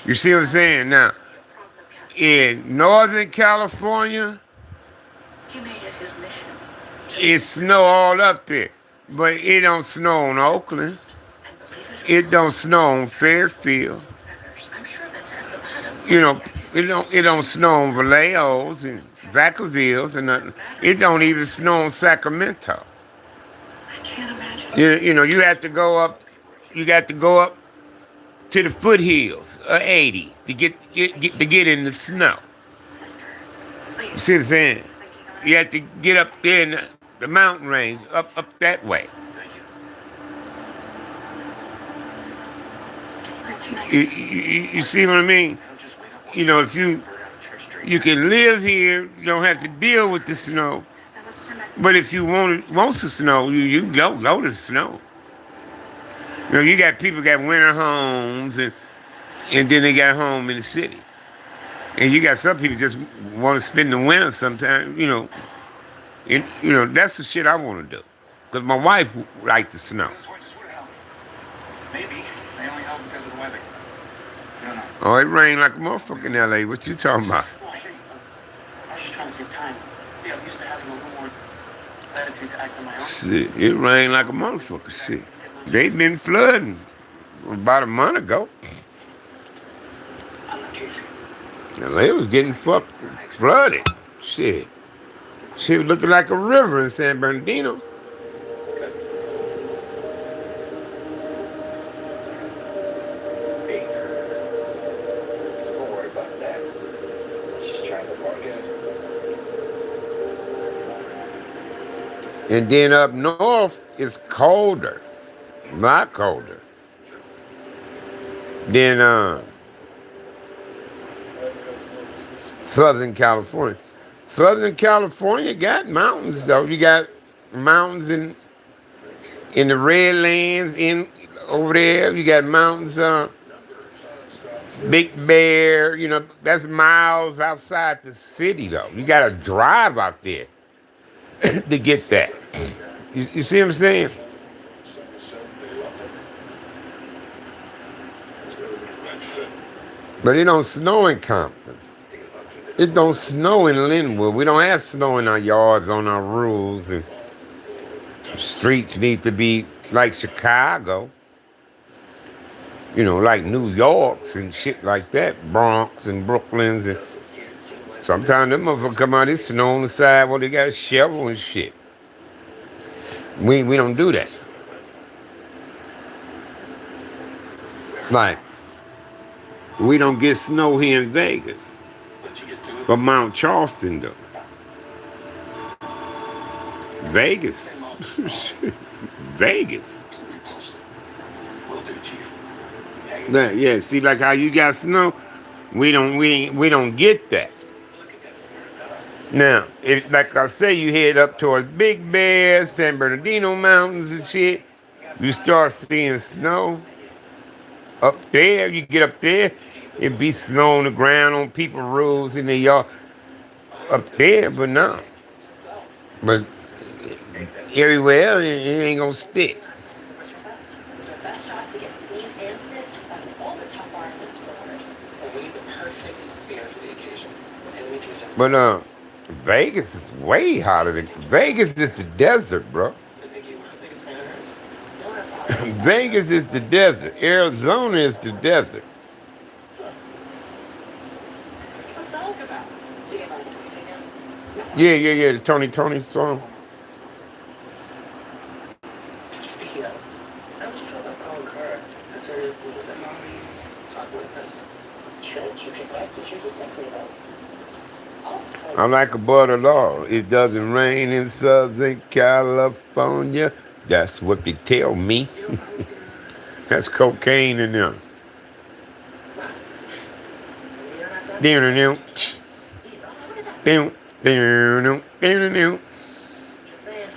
You see what I'm saying? Now, in Northern California, He made it his mission. it snow all up there. But it don't snow in Oakland. It don't snow in Fairfield. I'm sure that's at the bottom. You know, it don't snow in Vallejo's and Vacaville's and nothing. It don't even snow in Sacramento. I can't imagine. You know, you have to go up. You got to go up to the foothills of 80 to get in the snow. You see what I'm saying? You have to get up there in the mountain range, up that way. You see what I mean? You know, if you can live here, you don't have to deal with the snow. But if you want some snow, you can go to the snow. You know, you got people got winter homes and then they got a home in the city. And you got some people just want to spend the winter sometimes, you know. And, you know, that's the shit I want to do. Because my wife liked the snow. Maybe. They only know because of the weather. I don't know. Oh, it rained like a motherfucker in L.A. What you talking about? Well, I hear you. I was just trying to save time. See, I'm used to having a little more latitude to act on my own. Shit, it rained like a motherfucker. Shit. They been flooding about a month ago. I'm not Casey. L.A. was getting flooded. Shit. Shit was looking like a river in San Bernardino. Don't worry about that. She's trying to bargain. And then up north, it's colder. A lot colder. Then Southern California. Southern California got mountains though. You got mountains in the Redlands in over there. You got mountains Big Bear, you know, that's miles outside the city though. You gotta drive out there to get that. You see what I'm saying? But it don't snow in Compton. It don't snow in Linwood. We don't have snow in our yards on our rules, and streets need to be like Chicago. You know, like New York's and shit like that, Bronx and Brooklyn's, and sometimes them motherfuckers come out, it's snow on the side, well, they got a shovel and shit. We don't do that. Like, we don't get snow here in Vegas, but Mount Charleston though. Vegas, Vegas. Yeah, see, like how you got snow, we don't get that. Now, if, like I say, you head up towards Big Bear, San Bernardino Mountains and shit, you start seeing snow. Up there, you get up there, it be snow on the ground on people's roofs in the yard. Up there, but no. But everywhere else, it ain't gonna stick. Was our best shot to get seen and sit on all the top bar and the orders. We need the perfect beer for the occasion. And we choose But Vegas is way hotter than Vegas is the desert, bro. I think you were the biggest fan of hers. Vegas is the desert. Arizona is the desert. What's that look about? Do you get by the movie again? Yeah. The Tony song. Speaking of, how would you feel about calling Cara? That's her, what was that mommy talk with us? Sure, she came back to you, just text me about it. I'm like a butter law. It doesn't rain in Southern California. That's what they tell me. That's cocaine in them. Just saying.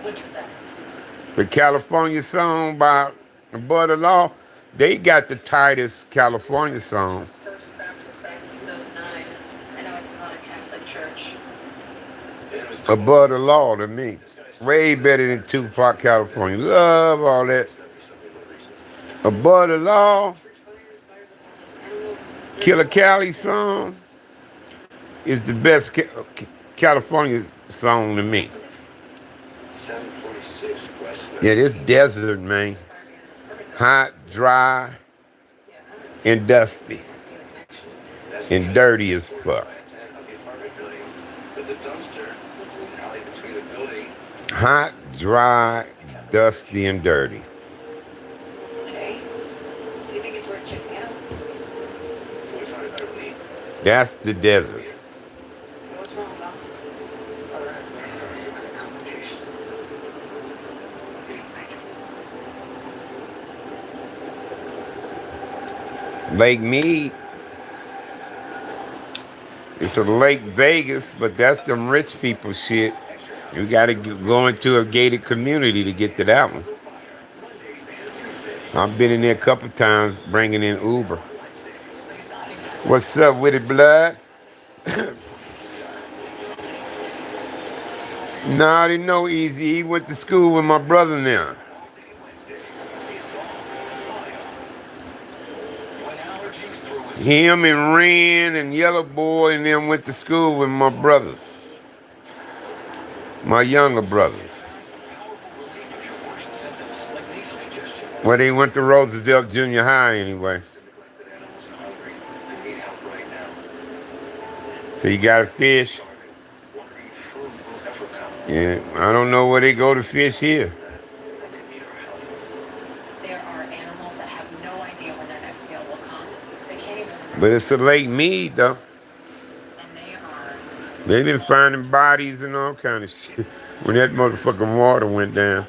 Winterfest. The California song by Butter Law, they got the tightest California song. First Baptist back in 2009. I know it's not a Catholic church. A Butter Law to me. Way better than Tupac, California. Love all that. A Butter Law, Killer Cali song is the best California song to me. 746 West. Yeah, this desert, man. Hot, dry, and dusty. And dirty as fuck. Hot, dry, dusty, and dirty. Okay. Do you think it's worth checking out? That's the desert. What's wrong with us? Other adversaries are good complication. Lake Mead. It's a Lake Vegas, but that's them rich people shit. You gotta go into a gated community to get to that one. I've been in there a couple times bringing in Uber. What's up with it, blood? Nah, I didn't know Easy. He went to school with my brother now. Him and Ren and Yellow Boy and them went to school with my brothers. My younger brothers. Well, they went to Roosevelt Junior High anyway. So you got to fish? Yeah, I don't know where they go to fish here. There are animals that have no idea when their next meal will come. They can't even remember. But it's a Lake Mead, though. And they are. They've been finding bodies and all kind of shit when that motherfucking water went down.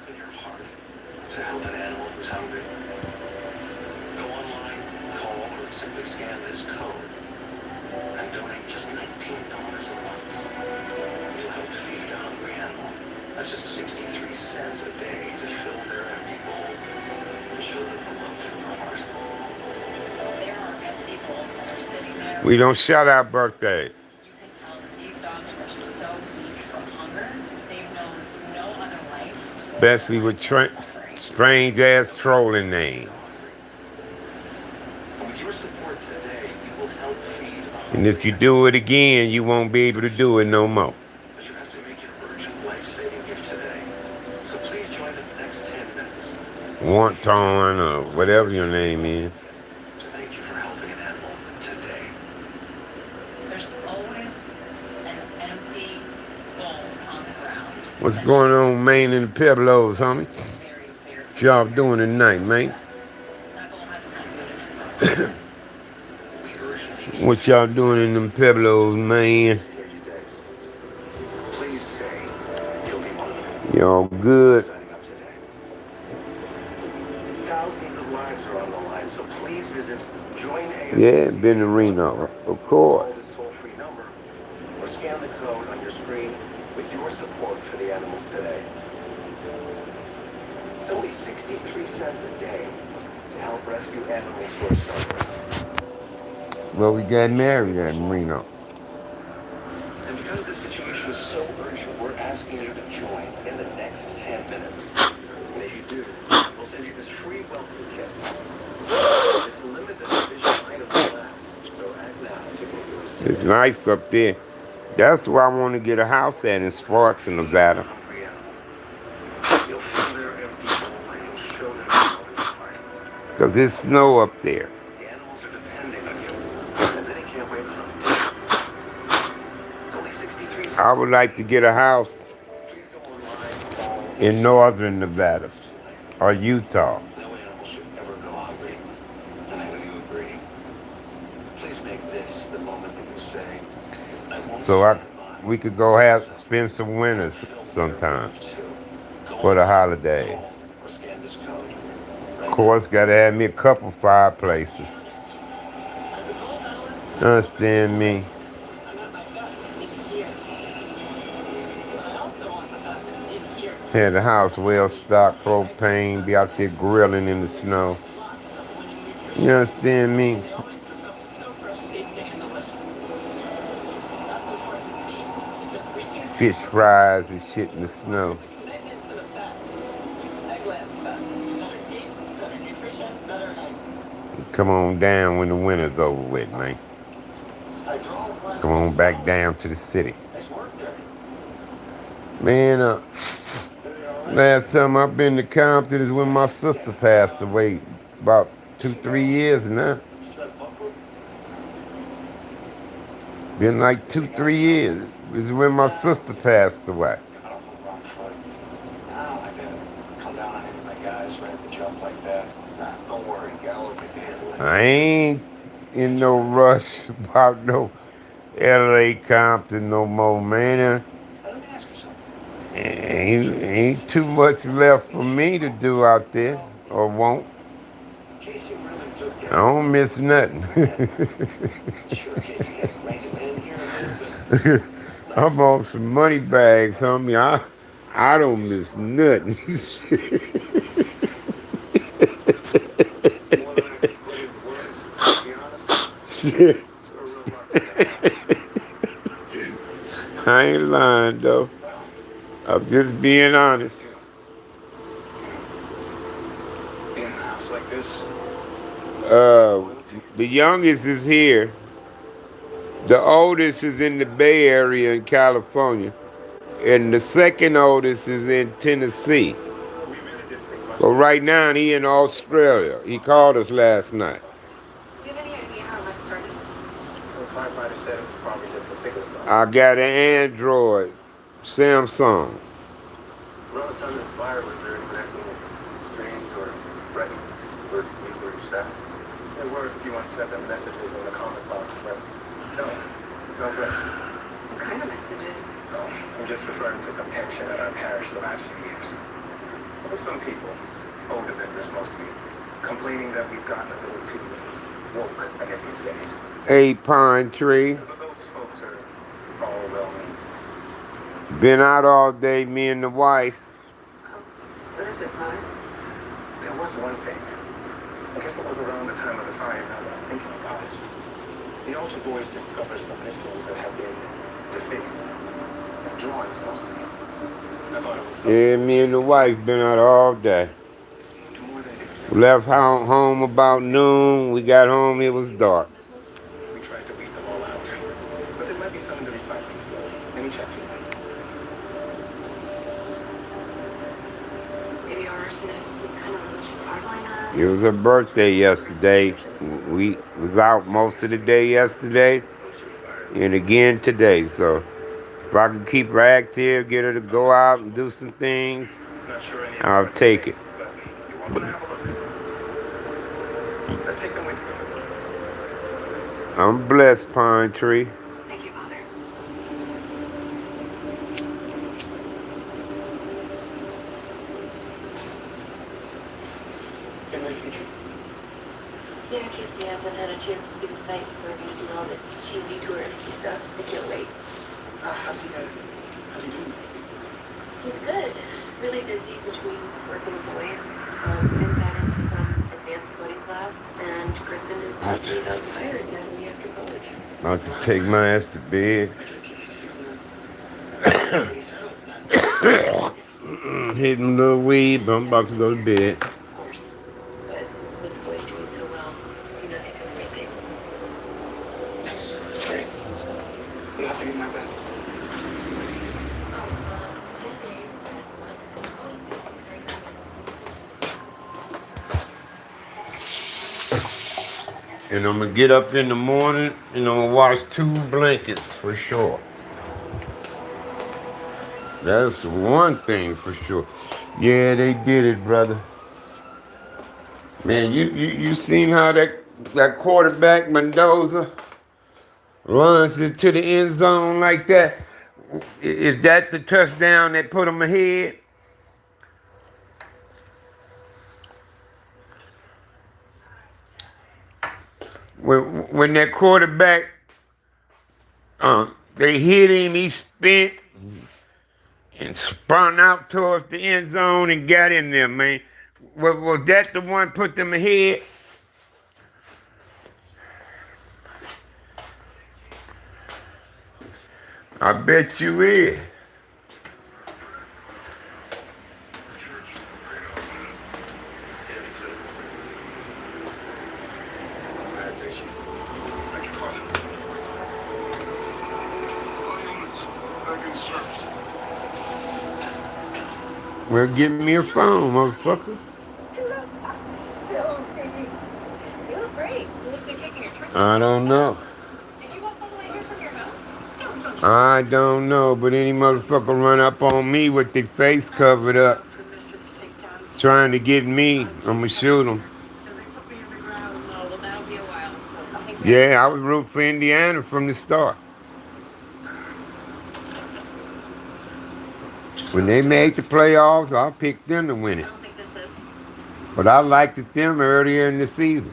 To help an animal who's hungry. Go online, call, or simply scan this code and donate just $19 We don't shout out birthdays. You can tell that these dogs were so weak from hunger. They've known no other life. Especially with strange ass trolling names. With your support today, you will help feed And if you do it again, you won't be able to do it no more. But you have to make your urgent life-saving gift today. So please join in the next 10 minutes. Wonton or whatever your name is. To thank you for helping an animal today. There's always an empty bowl on the ground. What's going on, Maine and the Pueblos, homie? What y'all doing tonight, man? That bowl hasn't had food in it. What y'all doing in them Pueblos, man? Please say you'll be one of them. Y'all good? Signing up today. Thousands of lives are on the line, so please visit joinAFC. Yeah, been to Reno, of course. Call this toll-free number or scan the code on your screen with your support for the animals today. It's only 63 cents a day to help rescue animals who are suffering. Well, we got married at Reno. And because the situation is so urgent, we're asking you to join in the next 10 minutes. And if you do, we'll send you this free welcome kit. This limited edition item will last, so act now to get yours today. It's nice up there. That's where I want to get a house at in Sparks, Nevada. You'll fill their empty bowl and you'll show them how it's hard. Because there's snow up there. The animals are depending on you, and many can't wait another day. It's only 63 cents. I would like to get a house Please go online, in northern Nevada or Utah. no animal should ever go hungry. And I know you agree. Please make this the moment that you say, I won't So we could go spend some winters sometime for the holidays. or scan this code. Of course, gotta have me a couple fireplaces. As a gold medalist, Understand me? I want my best in here. But I also want the best in here. Had the house well stocked, propane, be out there grilling in the snow. Lots of winning nutrition. You understand me? They always cook up so fresh tasting and delicious. That's important to me because reaching Fish fries and shit in the snow. is a commitment to the best. Eggland's best. Better taste, better nutrition, better eggs. Come on down when the winter's over with, man. Come on back down to the city. Nice work there. Man, last time I've been to Compton is when my sister passed away. About 2-3 years now. Been like 2-3 years. Is when my sister passed away. Got off on the wrong foot. I don't like to come down on any of my guys right at the jump like that. Nah, don't worry, Gallo can handle it. I ain't in no rush about no LA Compton no more, man. Let me ask you something. Ain't too much left for me to do out there, or won't. Casey really took I don't miss nothing. Sure, Casey had to rein him in here a little bit. I'm on some money bags, homie. I don't miss nothing. More than I can put into words, to be honest. Shit. It's a real lucky guy. I ain't lying, though. I'm just being honest. Being in a house like this, The youngest is here. The oldest is in the Bay Area in California. And the second oldest is in Tennessee. we really did think much. But right now, he in Australia. He called us last night. Do you have any idea how much started? The firefighter said it was probably just a cigarette butt. I got an Android, Samsung. Around the time of the fire, was there anyone acting strange or threatening towards you or your staff? There were a few unpleasant messages in the comment box, but no threats. What kind of messages? No, I'm just referring to some tension at our parish the last few years. There were some people, older members mostly, complaining that we've gotten a little too woke, I guess you'd say. A pine tree. But those folks are all well-meaning. Been out all day, me and the wife. What is it, Mother? There was one thing. I guess it was around the time of the fire, now that I'm thinking about it. The altar boys discovered some missiles that have been defaced. Drawings mostly. I thought it was Yeah, me and the wife been out all day. more than We left home about noon. We got home, it was dark. we tried to weed them all out. But there might be some in the recycling store. Let me check for you. Maybe our arsonist is some kind of religious hardliner. It was her birthday yesterday. We was out most of the day yesterday and again today. So if I could keep her active, get her to go out and do some things, Not sure any of I'll them are take it. defaced, but you're welcome to have a look. Take them with you. I'm blessed, Pine Tree. Thank you, Father. Family future. Yeah, Casey hasn't had a chance to see the sights, so we're gonna do all the cheesy touristy stuff. I can't wait. How's he doing? He's good. Really busy between working with boys. Been got into some advanced coding class, and Griffin is thinking about the fire academy after college. I'll have to take my ass to bed. Hitting a little weed, but I'm about to go to bed. Of course. But with the boys doing so well, he knows he did the right thing. That's great. I'll have to give my best. 10 days. And I'm gonna get up in the morning and I'm gonna wash 2 blankets for sure. That's one thing for sure. Yeah, they did it, brother. Man, you seen how that quarterback Mendoza runs into the end zone like that? Is that the touchdown that put him ahead? When that quarterback, they hit him, he spent and spun out towards the end zone and got in there, man. Was that the one put them ahead? I bet you is. Thank you, Father. All units, back in service. Well, give me a phone, motherfucker. Sylvie. You look great. You must be taking your tricks. I don't know. Did you walk all the way here from your house? I don't know, but any motherfucker run up on me with their face covered up, trying to get me, I'ma shoot them. Oh, well, that'll be a while. So I think Yeah, I was rooting for Indiana from the start. When they made the playoffs, I picked them to win I it. don't think this is. But I liked it them earlier in the season.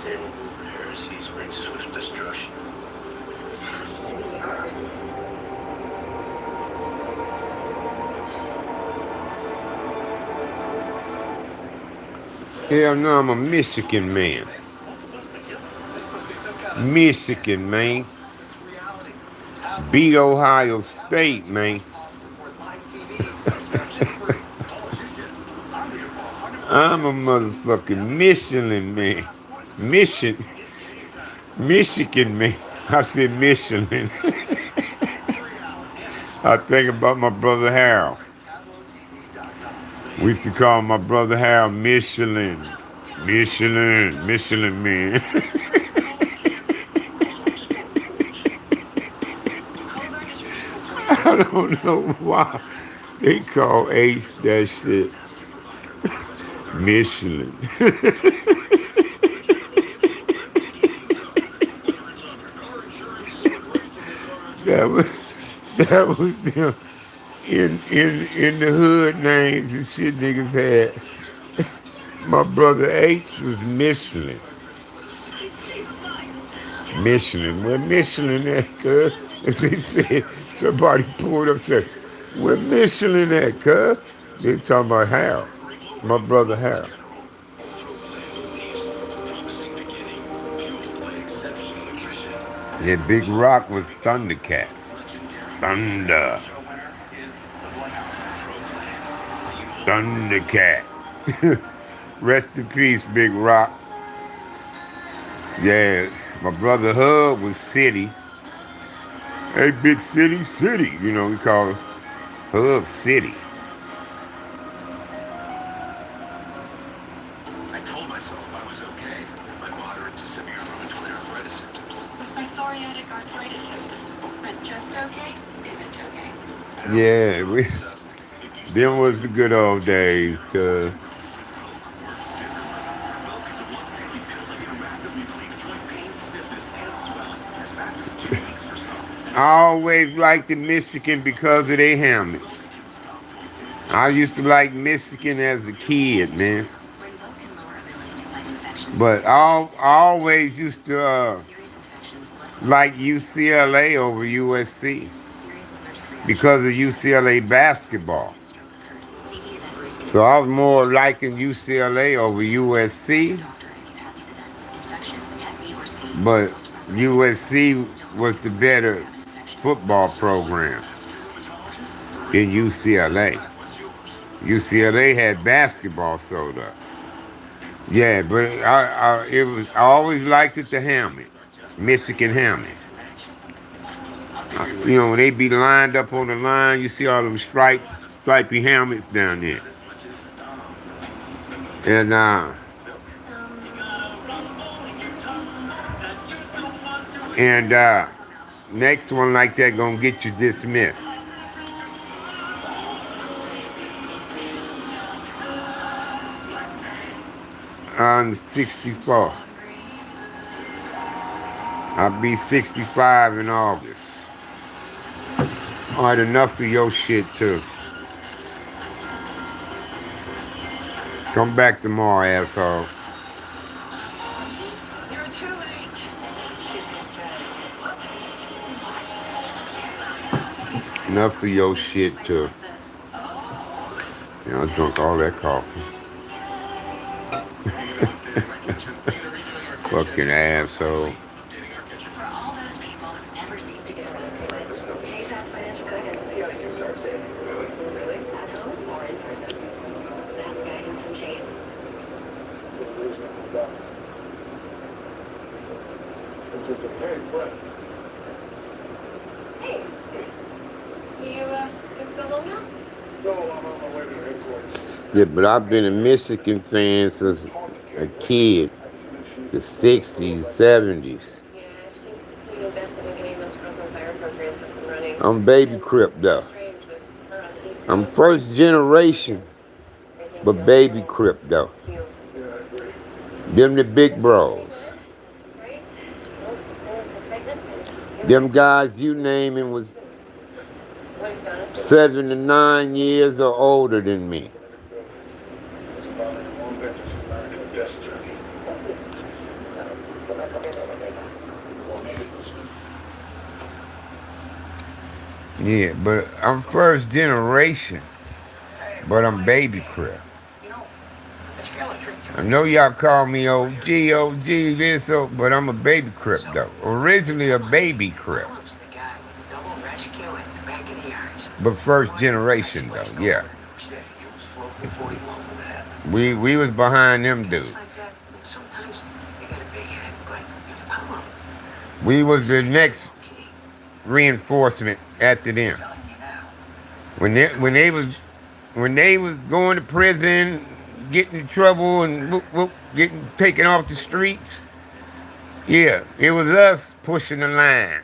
Terrible heresies bring swift destruction. This has to be ours. Hell no, I'm a Michigan man. Michigan, man. Beat Ohio State, man. I'm a motherfucking Michelin man. Michigan man. I said Michelin. I think about my brother Harold. We used to call my brother Harold Michelin man. I don't know why they call Ace that shit Michelin. that was them in the hood names and shit niggas had. My brother H was Michelin. Where Michelin at, cuz? As they said, somebody pulled up and said, where Michelin at, cuz? They was talking about Harold, my brother Harold. Yeah, Big Rock was Thundercat. Thunder. Thundercat. Rest in peace, Big Rock. Yeah, my brother Hub was City. Hey, Big City, City. You know, we call it Hub City. I told myself I was okay with my moderate to severe rheumatoid arthritis symptoms. With my psoriatic arthritis symptoms. But just okay isn't okay. Yeah, them was the good old days, cuz. I always liked the Michigan because of their helmets. I used to like Michigan as a kid, man. But I always used to like UCLA over USC because of UCLA basketball. So I was more liking UCLA over USC. But USC was the better football program than UCLA. UCLA had basketball sold up. Yeah, but I always liked it, the helmet, Michigan helmet. You know, when they be lined up on the line, you see all them stripy helmets down there. And next one like that gonna get you dismissed. I'm 64. I'll be 65 in August. All right, enough of your shit too. Come back tomorrow, asshole. You're too late. Enough of your shit too. I drunk all that coffee. Fucking asshole. For all those people who never seem to get around to it, Chase has financial guidance. Yeah, you can start saving. Really? At home or in person? That's guidance from Chase. Hey, Brett. Hey. Do you get to go home now? No, I'm on my way to headquarters. Yeah, but I've been a Michigan fan since a kid. The 60s, 70s. Yeah, she's invested in getting those frozen fire programs up and running. I'm baby Crip though. I'm first generation, but baby Crip though. Them the big bros. Them guys you naming was 7 to 9 years or older than me. Yeah, but I'm first generation, but I'm baby Crip. I know y'all call me OG, this, but I'm a baby Crip though. Originally a baby Crip. But first generation though, yeah. We was behind them dudes. We was the next reinforcement after them. When they was going to prison, getting in trouble and getting taken off the streets, yeah, it was us pushing the line.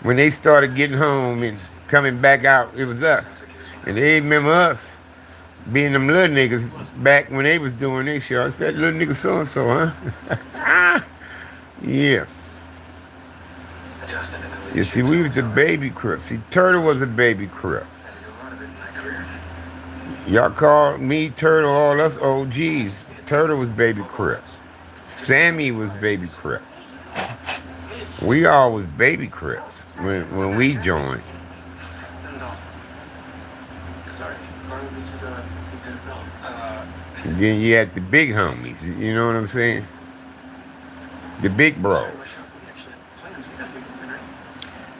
When they started getting home and coming back out, it was us. And they remember us being them little niggas back when they was doing their shit. I said, little nigga so-and-so, huh? Yeah. You see, we was the baby Crip. See, Turtle was a baby Crip. Y'all call me Turtle, all us OGs. Turtle was baby Crip. Sammy was baby Crip. We all was baby Crips when we joined. And then you had the big homies, you know what I'm saying? The big bros.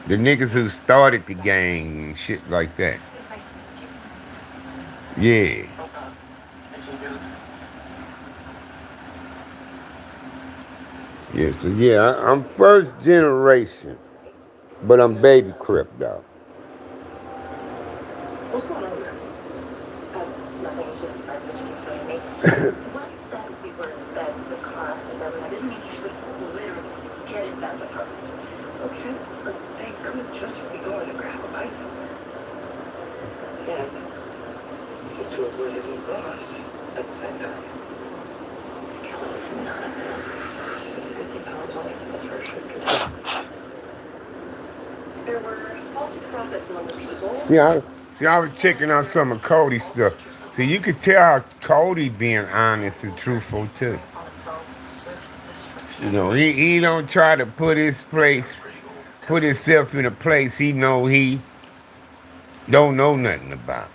The niggas who started the gang and shit like that. It's nice to meet you, son. Yeah. Thanks for the good. Yeah, so yeah, I'm first generation, but I'm baby crip though. What's going on there? Nothing, it's just a side switch keep playing me. When I said we were in bed with Kara and Devin, I didn't mean you should literally get in bed with her. Okay, but they could just be going to grab a bite somewhere. And he's to avoid his new boss at the same time. Kelly was not a man. Good thing Power's only for this first shift or two. There were false prophets among the people. I was checking out some of Cody's stuff. See, you could tell how Cody being honest and truthful too. You know, he don't try to put himself in a place he know he don't know nothing about.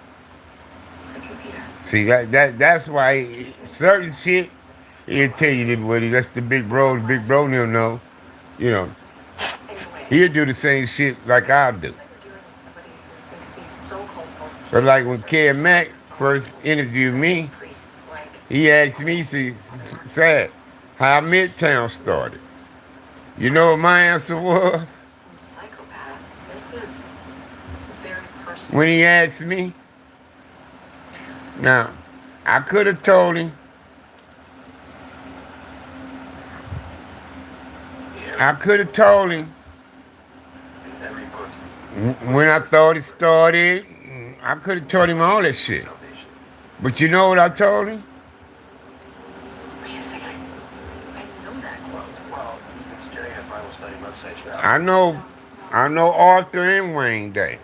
See, that's why certain shit he'll tell you that what that's the big bro he'll know. You know, he'll do the same shit like I'll do. But like when Ken Mack first interviewed me, he asked me, he said, how Midtown started. You know what my answer was? When he asked me, now, I could have told him, when I thought it started, I could have told him all that shit. But you know what I told him? I know Arthur and Wayne Day.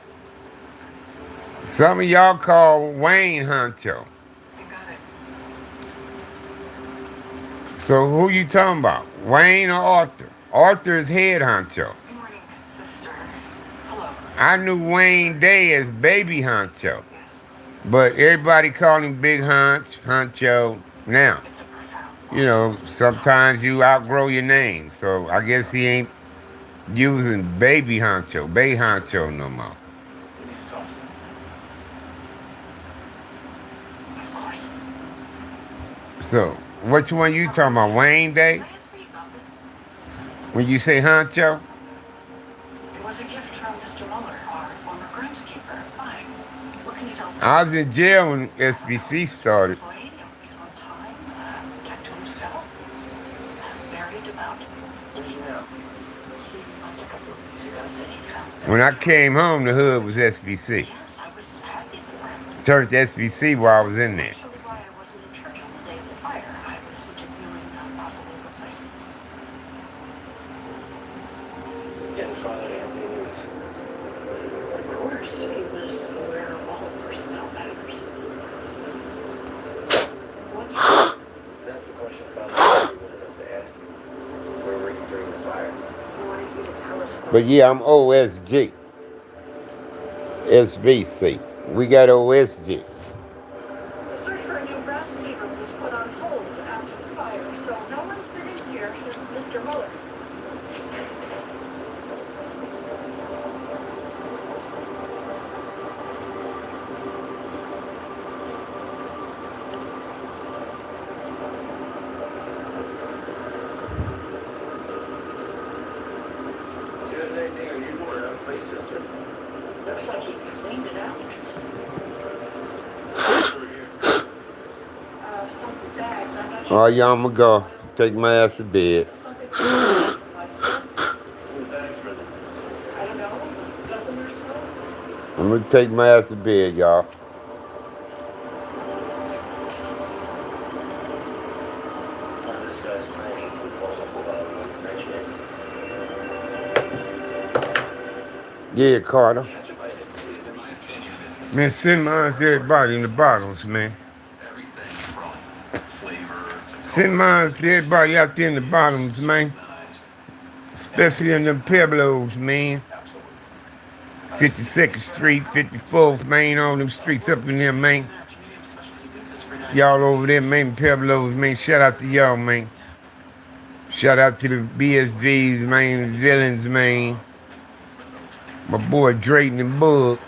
Some of y'all call Wayne Huncho. So who you talking about? Wayne or Arthur? Arthur is head honcho. Good morning, sister. Hello. I knew Wayne Day as baby honcho. Yes. But everybody call him big honcho now. It's a profound You know, sometimes you outgrow your name. So I guess he ain't using baby honcho no more. Of course. So, which one you talking about, Wayne Day? Can I ask what you got this? When you say honcho? It was a gift from Mr. Muller, our former groundskeeper. Fine. What can you tell us? I was in jail when SBC started. Employee, always on time, kept to himself, very devout. What did you know? He left a couple of weeks ago, said he found When I came home, the hood was SBC. Yes, I was happy for him. Turned to SBC while I was in there. Actually, why I wasn't in church on the day of the fire. I was interviewing a possible replacement. And Father Anthony Lewis. Of course, he was aware of all personnel matters. That's the question Father Anthony wanted us to ask you. Where were you during the fire? I wanted you to tell us. But yeah, I'm OSG. SBC. We got OSG. The search for a new groundskeeper was put on hold after the fire, so no one's been in here since Mr. Muller. Did you notice anything unusual or out of place, sister? Looks like he cleaned it out. Some bags, I'm not sure. Oh, yeah, I'm gonna go. Take my ass to bed. Something from the Thanks, brother. I don't know, a dozen or so? I'm gonna take my ass to bed, y'all. One of this guy's claiming he calls a whole lot of money mentioning. Yeah, Carter. Catch a bite In my opinion, it's Man, send mine to everybody in the bottles, man. everything from flavor to Send mine to everybody out there in the bottoms, man. organized. Especially in the Pueblos, man. Absolutely. 52nd Street, 54th, man, all them streets up in there, man. Y'all over there, man, Pueblos, man. Shout out to y'all, man. Shout out to the BSVs, man, the villains, man. My boy Drayton and Bug.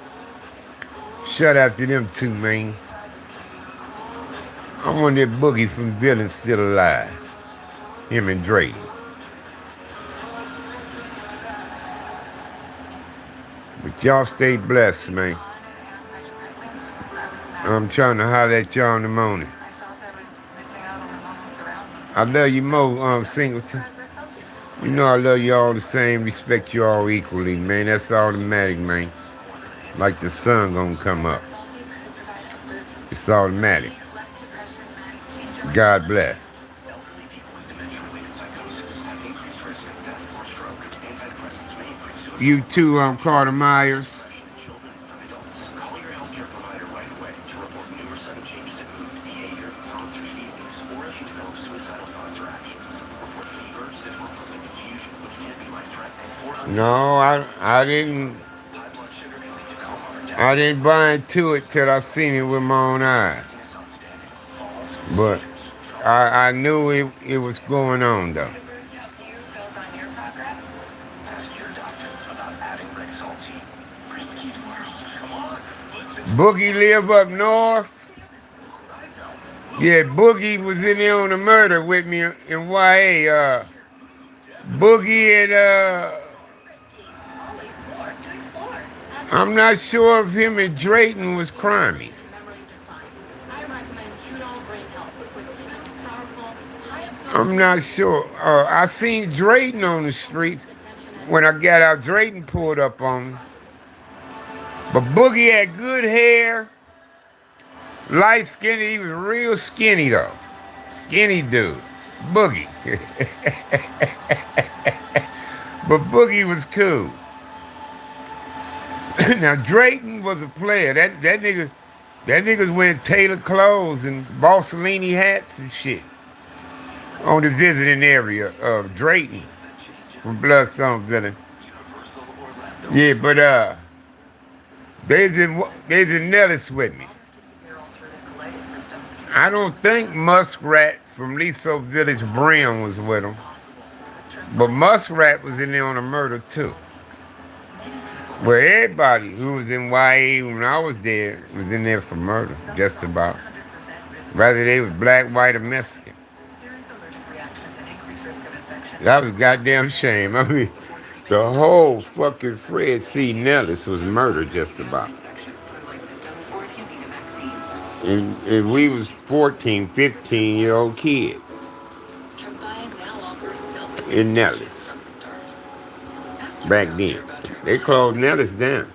Shout out to them two, man. I wonder if Boogie from Villain's still alive. Him and Drayton. But y'all stay blessed, man. I'm trying to holler at y'all in the morning. I love you more, Singleton. You know I love you all the same, respect you all equally, man. That's automatic, man. Like the sun gonna come up. It's automatic. God bless. You too, Carter Myers. No, I didn't buy into it till I seen it with my own eyes. But I knew it was going on though. Boogie live up north. Yeah, Boogie was in there on the murder with me in YA. Boogie and I'm not sure if him and Drayton was crimies. I'm not sure. I seen Drayton on the streets. When I got out, Drayton pulled up on me. But Boogie had good hair, light skinny. He was real skinny though. Skinny dude. Boogie. But Boogie was cool. Now Drayton was a player. That niggas wearing tailored clothes and Bossellini hats and shit on the visiting area of Drayton from Bloodstone Village. Yeah, but they's in Nellis with me. I don't think Muskrat from Liso Village Brim was with him. But Muskrat was in there on a murder too. Well, everybody who was in YA when I was there was in there for murder, just about. Whether they was black, white, or Mexican. That was a goddamn shame. I mean, the whole fucking Fred C. Nellis was murdered just about. And we was 14, 15-year-old kids in Nellis back then. They closed Nellis down.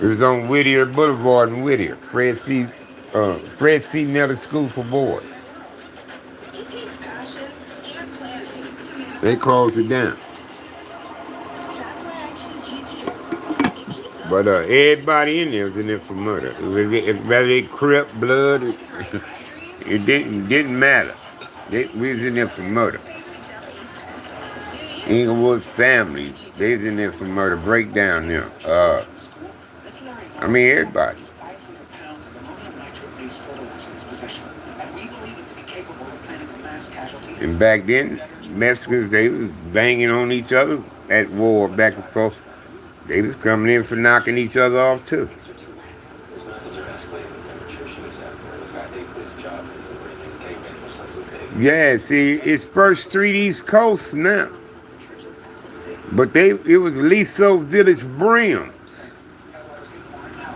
It was on Whittier Boulevard in Whittier. Fred C. Nellis School for Boys. They closed it down. But everybody in there was in there for murder. Whether they Crip, blood, it didn't matter. We was in there for murder. Inglewood family, they was in there for murder. Breakdown there. I mean, everybody. And back then, Mexicans, they was banging on each other at war back and forth. They was coming in for knocking each other off too. Yeah, see, it's First Street East Coast now. But it was Liso Village Brims.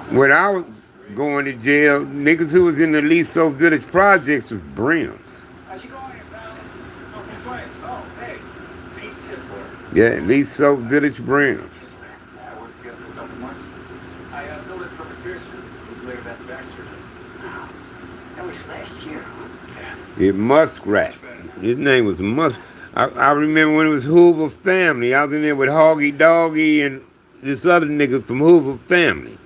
When I was going to jail, niggas who was in the Liso Village projects was Brims. Yeah, Liso Village Brims. Yeah, Muskrat. His name was Musk. I remember when it was Hoover Family. I was in there with Hoggy Doggy and this other nigga from Hoover Family.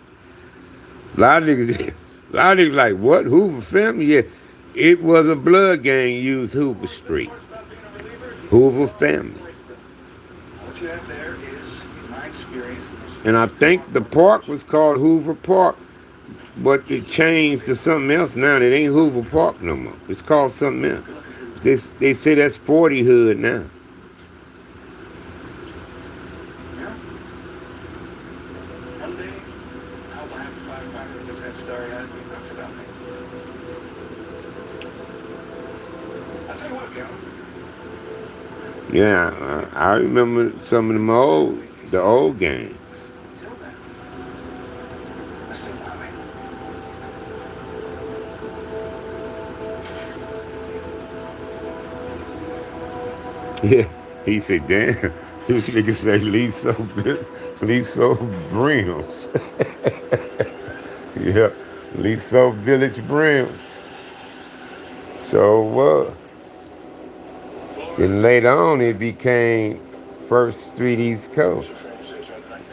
A lot of niggas like, what? Hoover Family? Yeah. It was a blood gang used Hoover Street. Hoover Family. What you have there is, in my experience, and I think the park was called Hoover Park, but it changed to something else now. It ain't Hoover Park no more. It's called something else. They say that's 40 Hood now. was that story that he talks about me. I'll tell you what, Cal. Yeah, I remember some of them the old games. Until then, let's do mommy. Yeah, he said, damn, this nigga said Liso Brims. Yeah, Liso Village Brims. So, then later on it became First Street East Coast.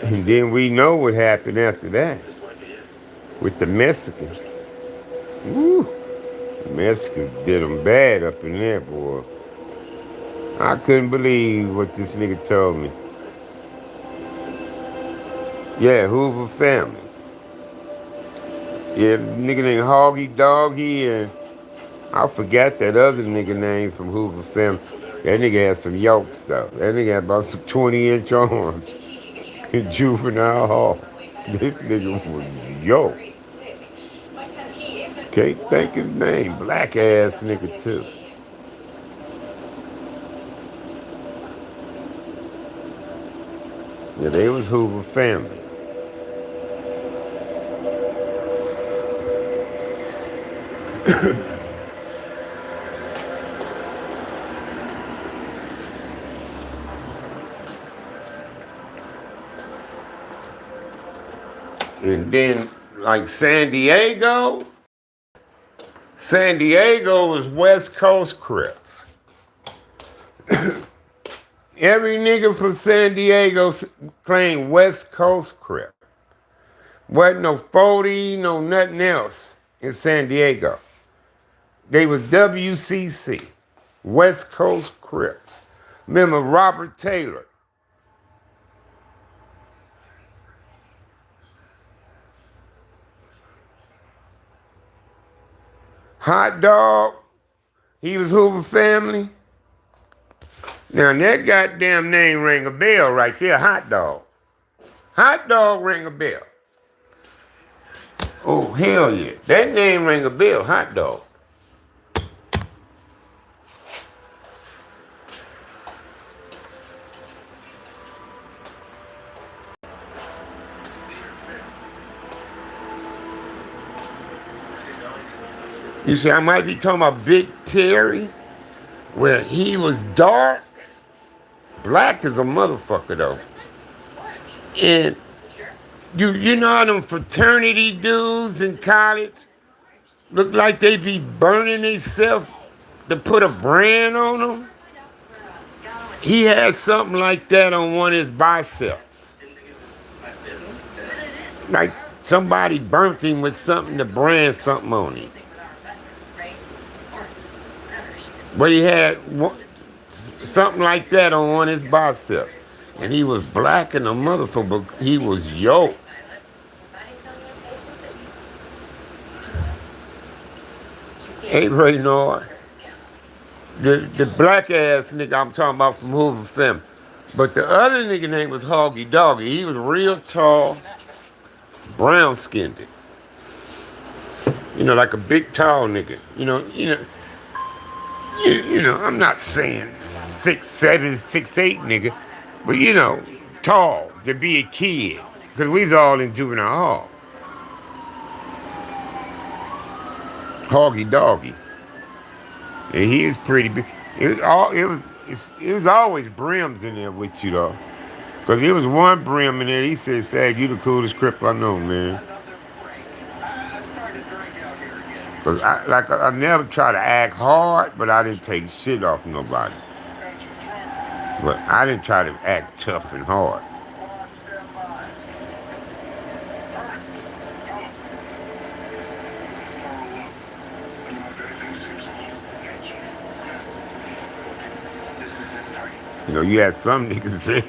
And then we know what happened after that with the Mexicans. Woo! The Mexicans did them bad up in there, boy. I couldn't believe what this nigga told me. Yeah, Hoover family. Yeah, this nigga named Hoggy Doggy, and I forgot that other nigga name from Hoover family. That nigga had some yolks though. That nigga had about some 20-inch arms in juvenile hall. This nigga was yoked. Can't think his name. Black ass nigga too. Yeah, they was Hoover family. And then, like San Diego was West Coast Crips. Every nigga from San Diego claimed West Coast Crip. Wasn't no 40, no nothing else in San Diego. They was WCC, West Coast Crips. Remember Robert Taylor? Hot Dog, he was Hoover family. Now that goddamn name rang a bell right there, Hot Dog. Hot Dog rang a bell. Oh, hell yeah. That name rang a bell, Hot Dog. You see, I might be talking about Big Terry, where he was dark, black as a motherfucker though. And you know how them fraternity dudes in college look like they be burning themselves to put a brand on them? He had something like that on one of his biceps. Like somebody burnt him with something to brand something on him. But he had something like that on one of his biceps. And he was black and a motherfucker, but he was yoked. Hey, Raynard. The black ass nigga I'm talking about from Hoover family. But the other nigga name was Hoggy Doggy. He was real tall, brown skinned. You know, like a big tall nigga. You know, I'm not saying 6'7", 6'8" nigga, but you know, tall to be a kid. Cause we was all in juvenile hall. Hoggy Doggy. And he is pretty big. It was always brims in there with you though. Cause there was one brim in there, he said, Sag, you the coolest crip I know, man. Cause I never try to act hard, but I didn't take shit off nobody. But I didn't try to act tough and hard. You know, you had some niggas say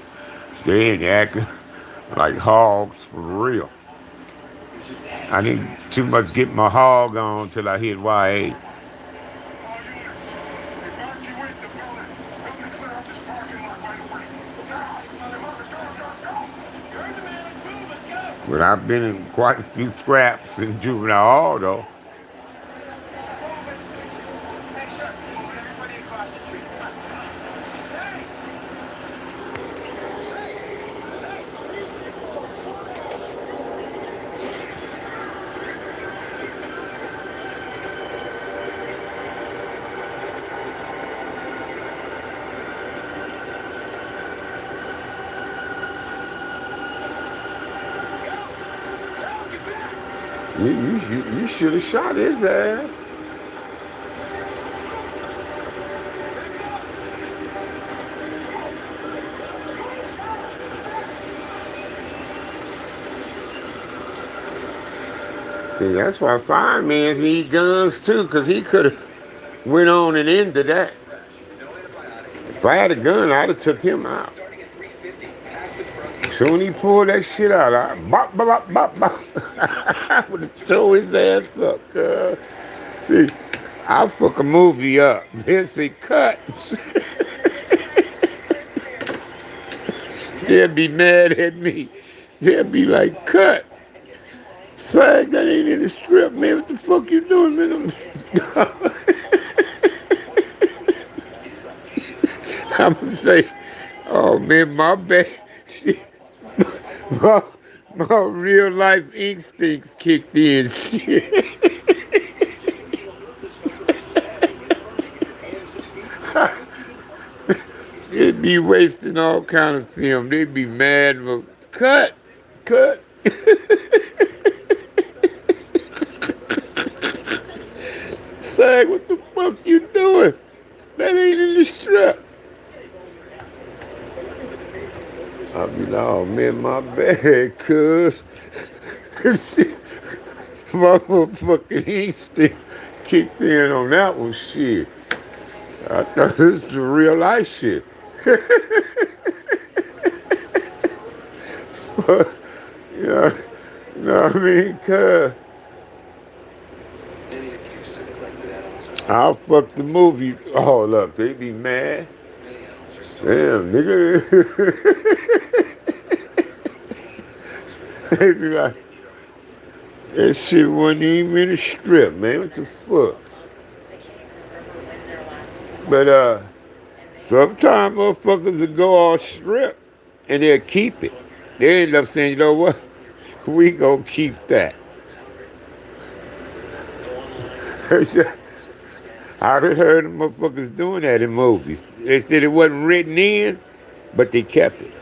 they ain't acting like hogs for real. I didn't too much get my hog on till I hit YA. But I've been in quite a few scraps in juvenile hall, though. You should have shot his ass. See, that's why firemen need guns too, because he could have went on and ended that. If I had a gun, I'd have took him out. Soon he pulled that shit out, I bop, bop, bop, bop, bop. I would have throw his ass up. See, I'll fuck a movie up. Then say cut. They'll be mad at me. They'll be like, cut. Swag, that ain't in the strip, man. What the fuck you doing, man? I'm gonna say, oh man, my bad. my, my real life instincts kicked in. Shit. They'd be wasting all kind of film. They'd be mad. Cut. Sag, what the fuck you doing? That ain't in the strip. I'll be like, oh man, my bad, cuz. My motherfucking instinct kicked in on that one, shit. I thought this was real life shit. But, you know what I mean? Cuz I'll fuck the movie all up. They be mad. Damn, nigga. They be like, that shit wasn't even in the strip, man. What the fuck? But sometimes motherfuckers will go all strip and they'll keep it. They end up saying, you know what? We gonna keep that. I done heard them motherfuckers doing that in movies. They said it wasn't written in, but they kept it.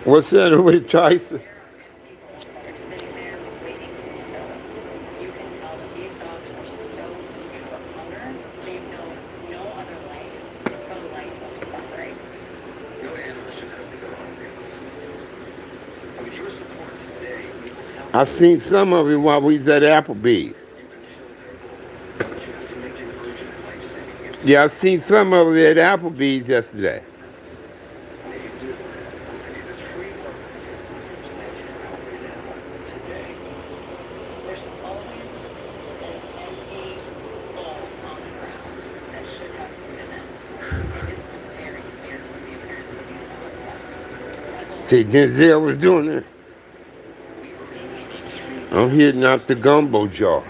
What's that with Tyson? I seen some of it while we was at Applebee's. Yeah, I seen some of it at Applebee's yesterday. See, Denzel was doing that. I'm hitting out the gumbo jar.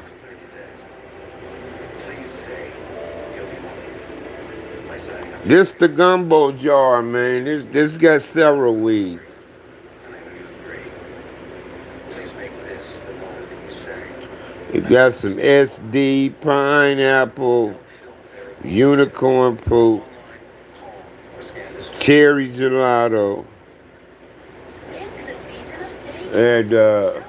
This the gumbo jar, man. This got several weeds. It got some SD, pineapple, unicorn poop, cherry gelato, and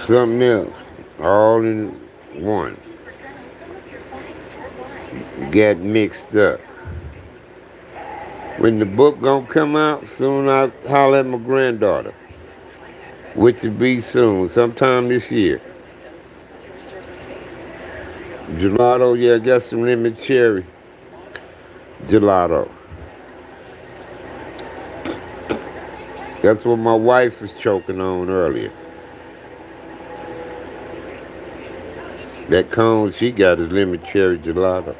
something else, all in one. Got mixed up. When the book gonna come out, soon I'll holler at my granddaughter, which will be soon, sometime this year. Gelato, yeah, got some lemon cherry gelato. That's what my wife was choking on earlier. That cone she got is lemon cherry gelato.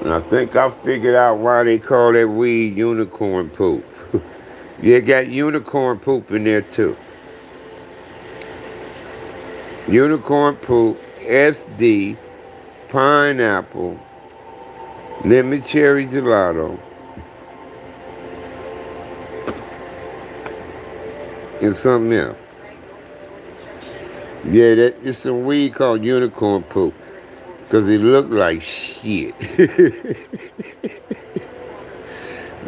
And I think I figured out why they call that weed unicorn poop. You got unicorn poop in there too. Unicorn poop, SD, pineapple, lemon cherry gelato, and something else. Yeah, that it's some weed called unicorn poop. Cause it look like shit.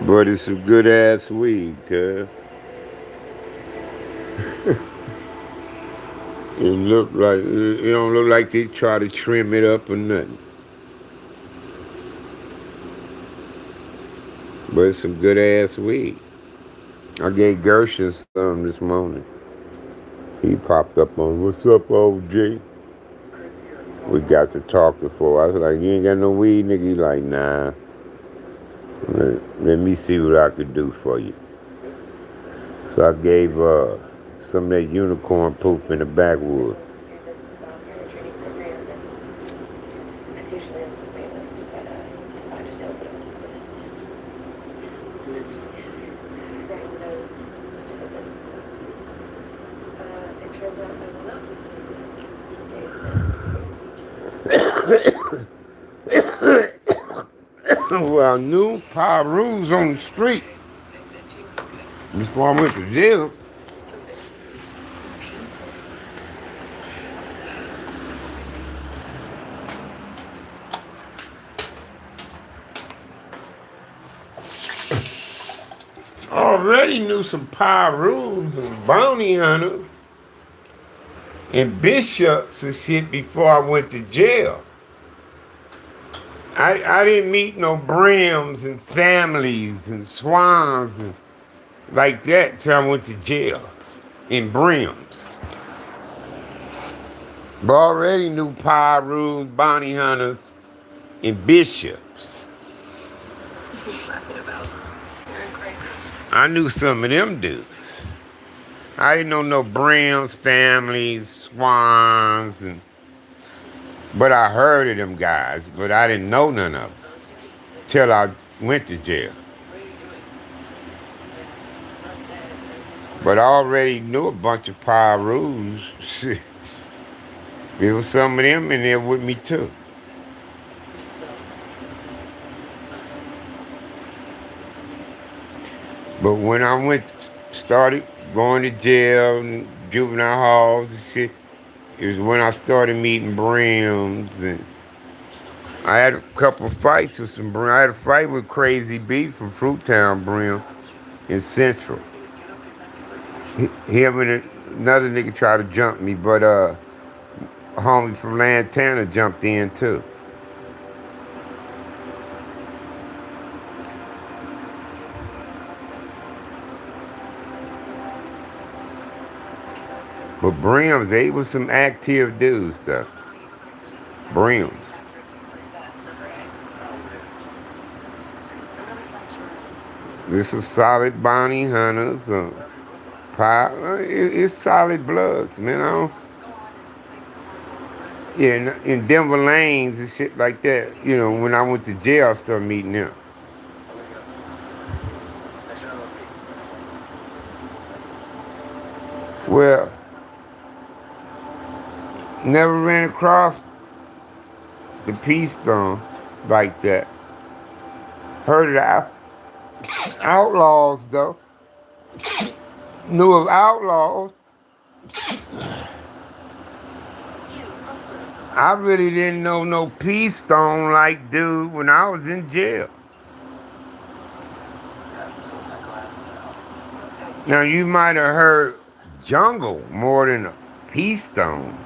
But it's some good ass weed, cuz. It don't look like they try to trim it up or nothing. But it's some good ass weed. I gave Gershon some this morning. He popped up on, what's up, OG? We got to talking for. I was like, you ain't got no weed, nigga? He like, nah. Let me see what I could do for you. So I gave some of that unicorn poop in the backwood. Well, new power rules on the street before I went to jail. Already knew some power rules and bounty hunters and bishops and shit before I went to jail. I didn't meet no brims and families and swans and like that till I went to jail in brims. But already knew power rules, bounty hunters, and bishops. I knew some of them dudes. I didn't know no brims, families, swans, but I heard of them guys, but I didn't know none of them till I went to jail. But I already knew a bunch of power rules. There was some of them in there with me too. But when I started going to jail and juvenile halls and shit, it was when I started meeting brims, and I had a couple of fights with some brim. I had a fight with Crazy B from Fruittown Brim in Central. Him and another nigga tried to jump me, but a homie from Lantana jumped in too. But brims, they was some active dudes though. Brims. There's some solid bounty hunters. It's solid bloods, man. Yeah, in Denver lanes and shit like that. You know, when I went to jail, I started meeting them. Well, never ran across the Peace Stone like that. Heard of the outlaws though. Knew of outlaws. I really didn't know no Peace Stone like dude when I was in jail. Now you might have heard Jungle more than a Peace Stone.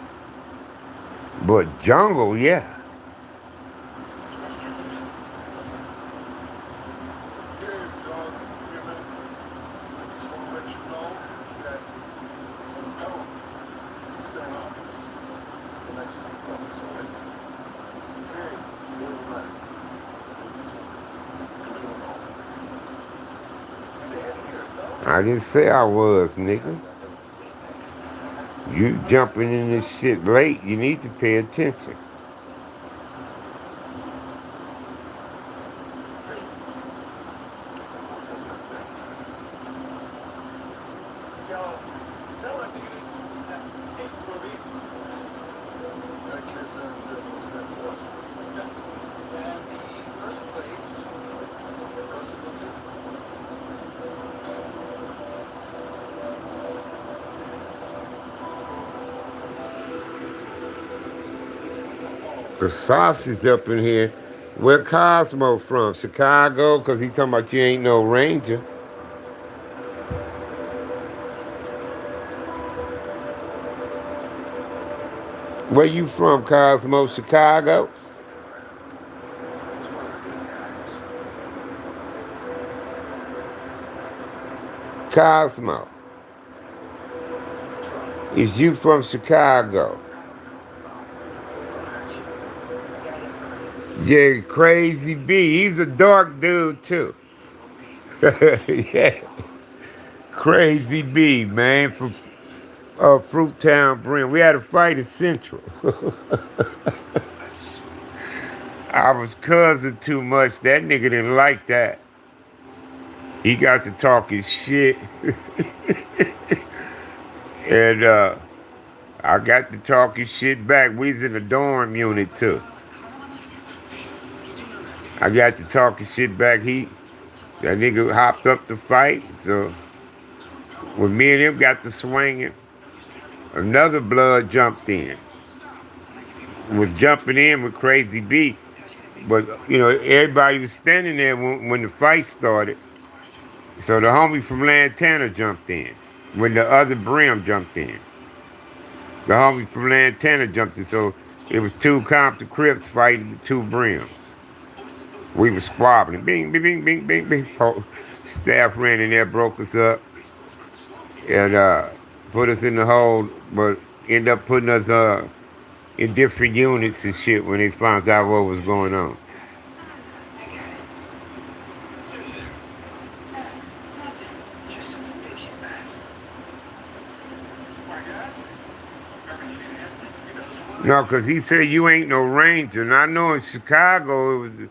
But Jungle, yeah. I didn't say I was, nigga. You jumping in this shit late. You need to pay attention. Cause Saucy's up in here. Where Cosmo from? Chicago? Cause he talking about you ain't no ranger. Where you from, Cosmo? Chicago? Cosmo. Is you from Chicago? Yeah, Crazy B. He's a dark dude too. Yeah. Crazy B, man, from Fruittown Brim. We had a fight at Central. I was cousin too much. That nigga didn't like that. He got to talking shit. And I got to talking shit back. We was in the dorm unit too. I got to talking shit back. That nigga hopped up to fight. So when me and him got to swinging, another blood jumped in. Was jumping in with Crazy B. But, you know, everybody was standing there when the fight started. So the homie from Lantana jumped in. When the other Brim jumped in. The homie from Lantana jumped in. So it was two Compton Crips fighting the two Brims. We was squabbling. Bing, bing, bing, bing, bing, bing. Staff ran in there, broke us up. And put us in the hole, but ended up putting us in different units and shit when they found out what was going on. No, because he said you ain't no ranger. And I know in Chicago it was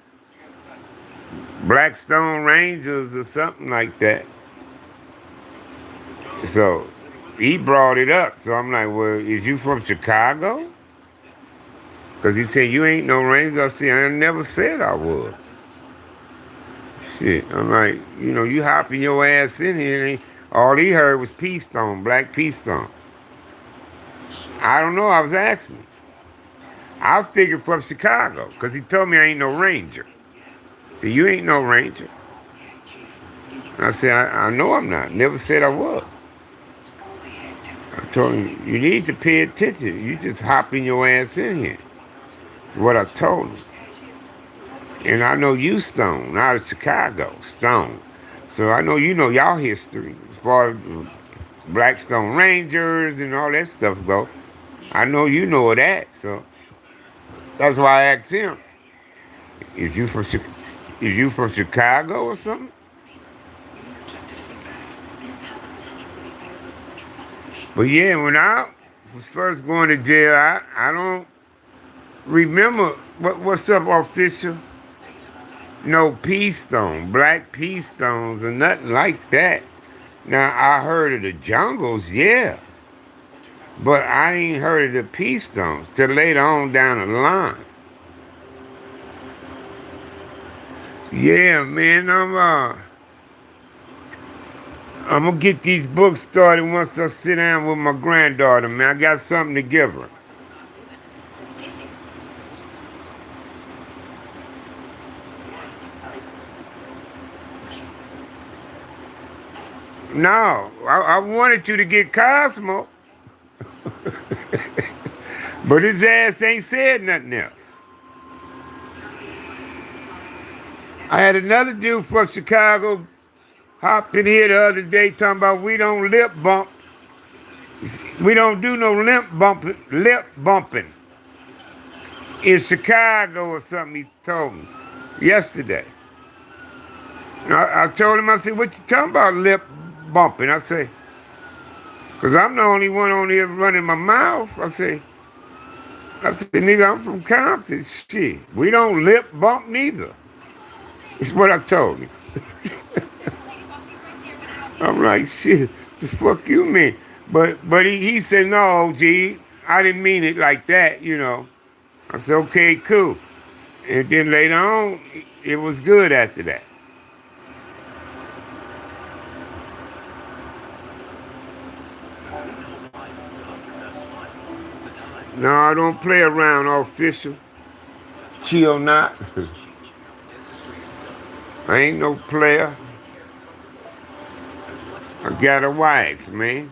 Blackstone Rangers or something like that. So he brought it up. So I'm like, well, is you from Chicago? Because he said you ain't no ranger. I said, I never said I was. Shit. I'm like, you know, you hopping your ass in here and all he heard was P Stone, Black P Stone. I don't know. I was asking. I figured from Chicago because he told me I ain't no ranger. So you ain't no ranger. I said, I know I'm not. Never said I was. I told him, you need to pay attention. You just hopping your ass in here. What I told him. And I know you Stone, out of Chicago, Stone. So I know you know y'all history as far as Blackstone Rangers and all that stuff go. I know you know of that, so that's why I asked him. Is you from Chicago or something? But yeah, when I was first going to jail, I don't remember what's up, official. No P Stone, Black P Stones or nothing like that. Now I heard of the Jungles, yeah. But I ain't heard of the P Stones till later on down the line. Yeah, man, I'm gonna get these books started once I sit down with my granddaughter, man. I got something to give her. No, I wanted you to get Cosmo. But his ass ain't said nothing else. I had another dude from Chicago hopped in here the other day talking about we don't lip bump. We don't do no lip bumping in Chicago or something, he told me yesterday. I told him, I said, what you talking about lip bumping. I say, because I'm the only one on here running my mouth. I say, nigga, I'm from Compton. Shit. We don't lip bump neither. It's what I told him. I'm like, shit, the fuck you mean? But he said, no, G, I didn't mean it like that, you know. I said, okay, cool. And then later on, it was good after that. No, I don't play around, official. Chill not. I ain't no player. I got a wife, man.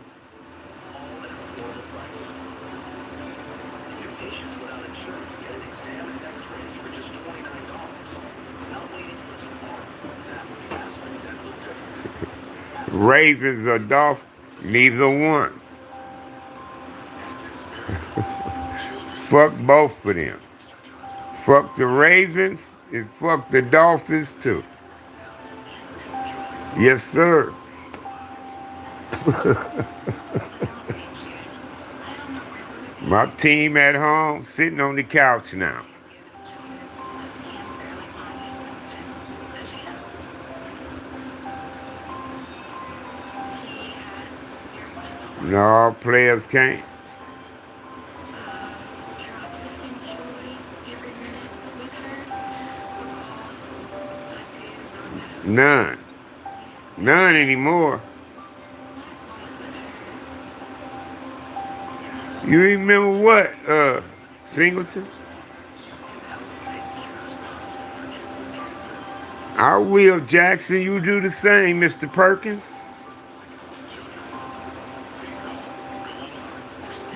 Ravens or Dolphins, neither one. Fuck both of them. Fuck the Ravens and fuck the Dolphins too. Yes, sir. My team at home sitting on the couch now. No, players can't. None. None anymore. You remember what, Singleton? I will, Jackson. You do the same, Mr. Perkins.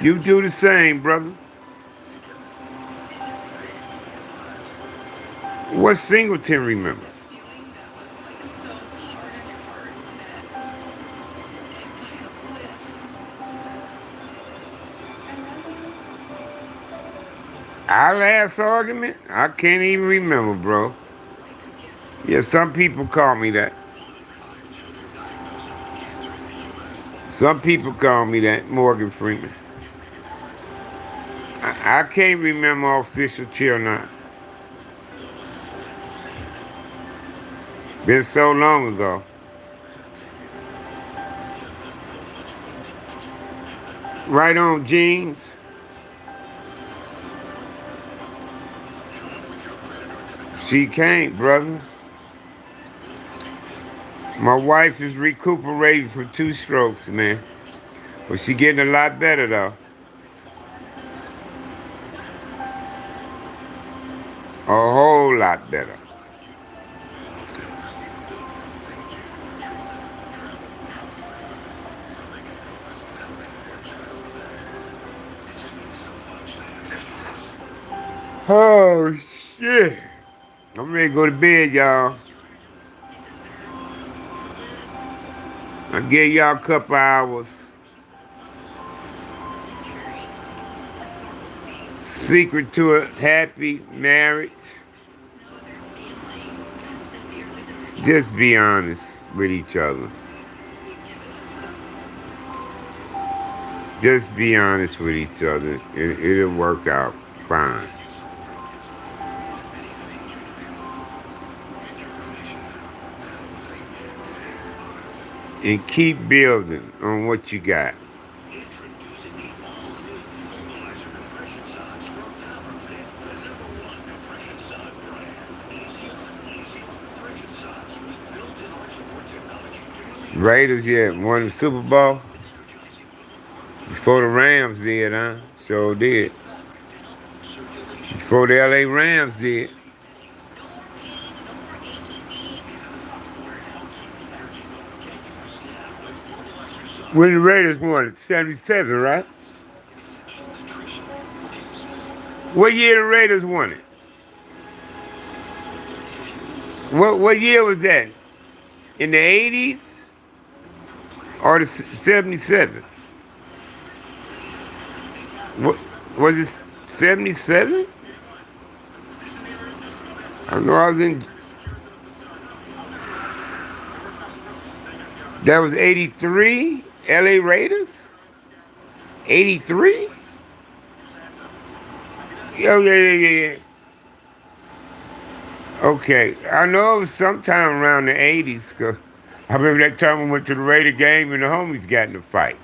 You do the same, brother. What Singleton remember? Our last argument? I can't even remember, bro. Yeah, some people call me that. Some people call me that, Morgan Freeman. I can't remember official chill not. Been so long ago. Right on, jeans. She can't, brother. My wife is recuperating from 2 strokes, man. But she getting a lot better, though. A whole lot better. Oh, shit. I'm ready to go to bed, y'all. I'll give y'all a couple hours. Secret to a happy marriage. Just be honest with each other. Just be honest with each other. It'll work out fine. And keep building on what you got. Raiders, yeah, won the Super Bowl. Before the Rams did, huh? Sure did. Before the LA Rams did. When the Raiders won it, 77, right? What year the Raiders won it? What year was that? In the 80s? Or the 77? What, was it 77? I know I was in... That was 83 LA Raiders? 83? Oh, yeah. Okay, I know it was sometime around the 80s, cause I remember that time we went to the Raider game and the homies got in a fight.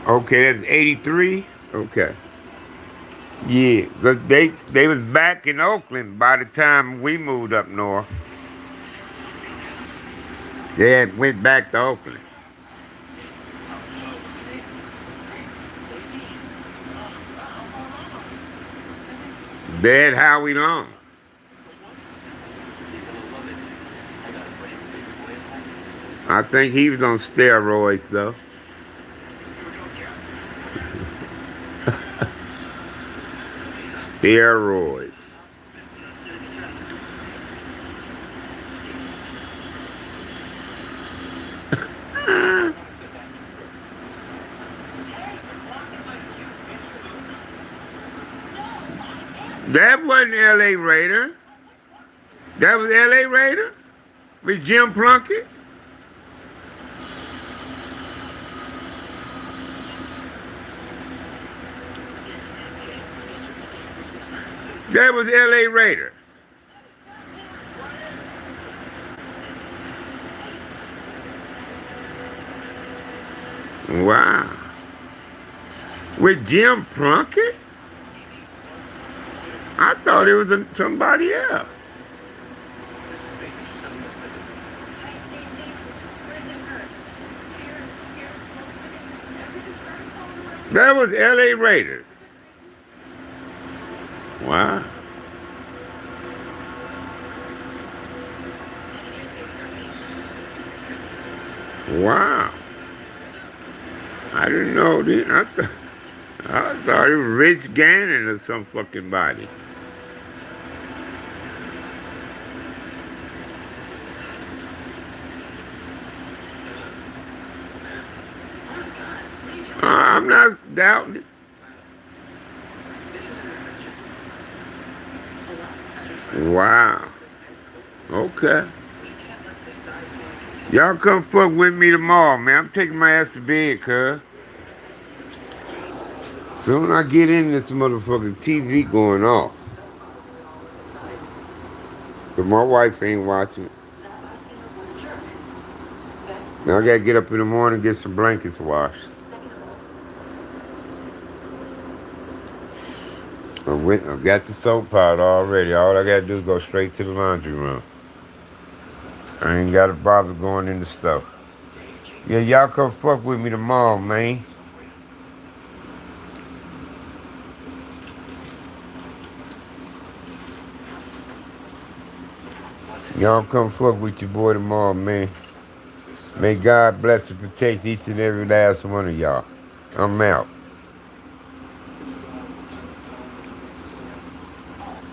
Okay, that's 83? Okay. Yeah, cause they was back in Oakland by the time we moved up north. They had went back to Oakland. They had Howie Long. I think he was on steroids though. Steroids. That wasn't L.A. Raider. That was L.A. Raider with Jim Plunkett. That was L.A. Raiders. Wow. With Jim Plunkett? I thought it was somebody else. Hi, Stacy. Where's it hurt? That was L.A. Raiders. Wow. Wow. I didn't know this. I thought it was Rich Gannon or some fucking body. I'm not doubting it. Wow. Okay. Y'all come fuck with me tomorrow, man. I'm taking my ass to bed, cuz. Soon I get in, this motherfucking TV going off. But my wife ain't watching it. Now I gotta get up in the morning and get some blankets washed. I got the soap powder already. All I gotta do is go straight to the laundry room. I ain't gotta bother going in the store. Yeah, y'all come fuck with me tomorrow, man. Y'all come fuck with your boy tomorrow, man. May God bless and protect each and every last one of y'all. I'm out.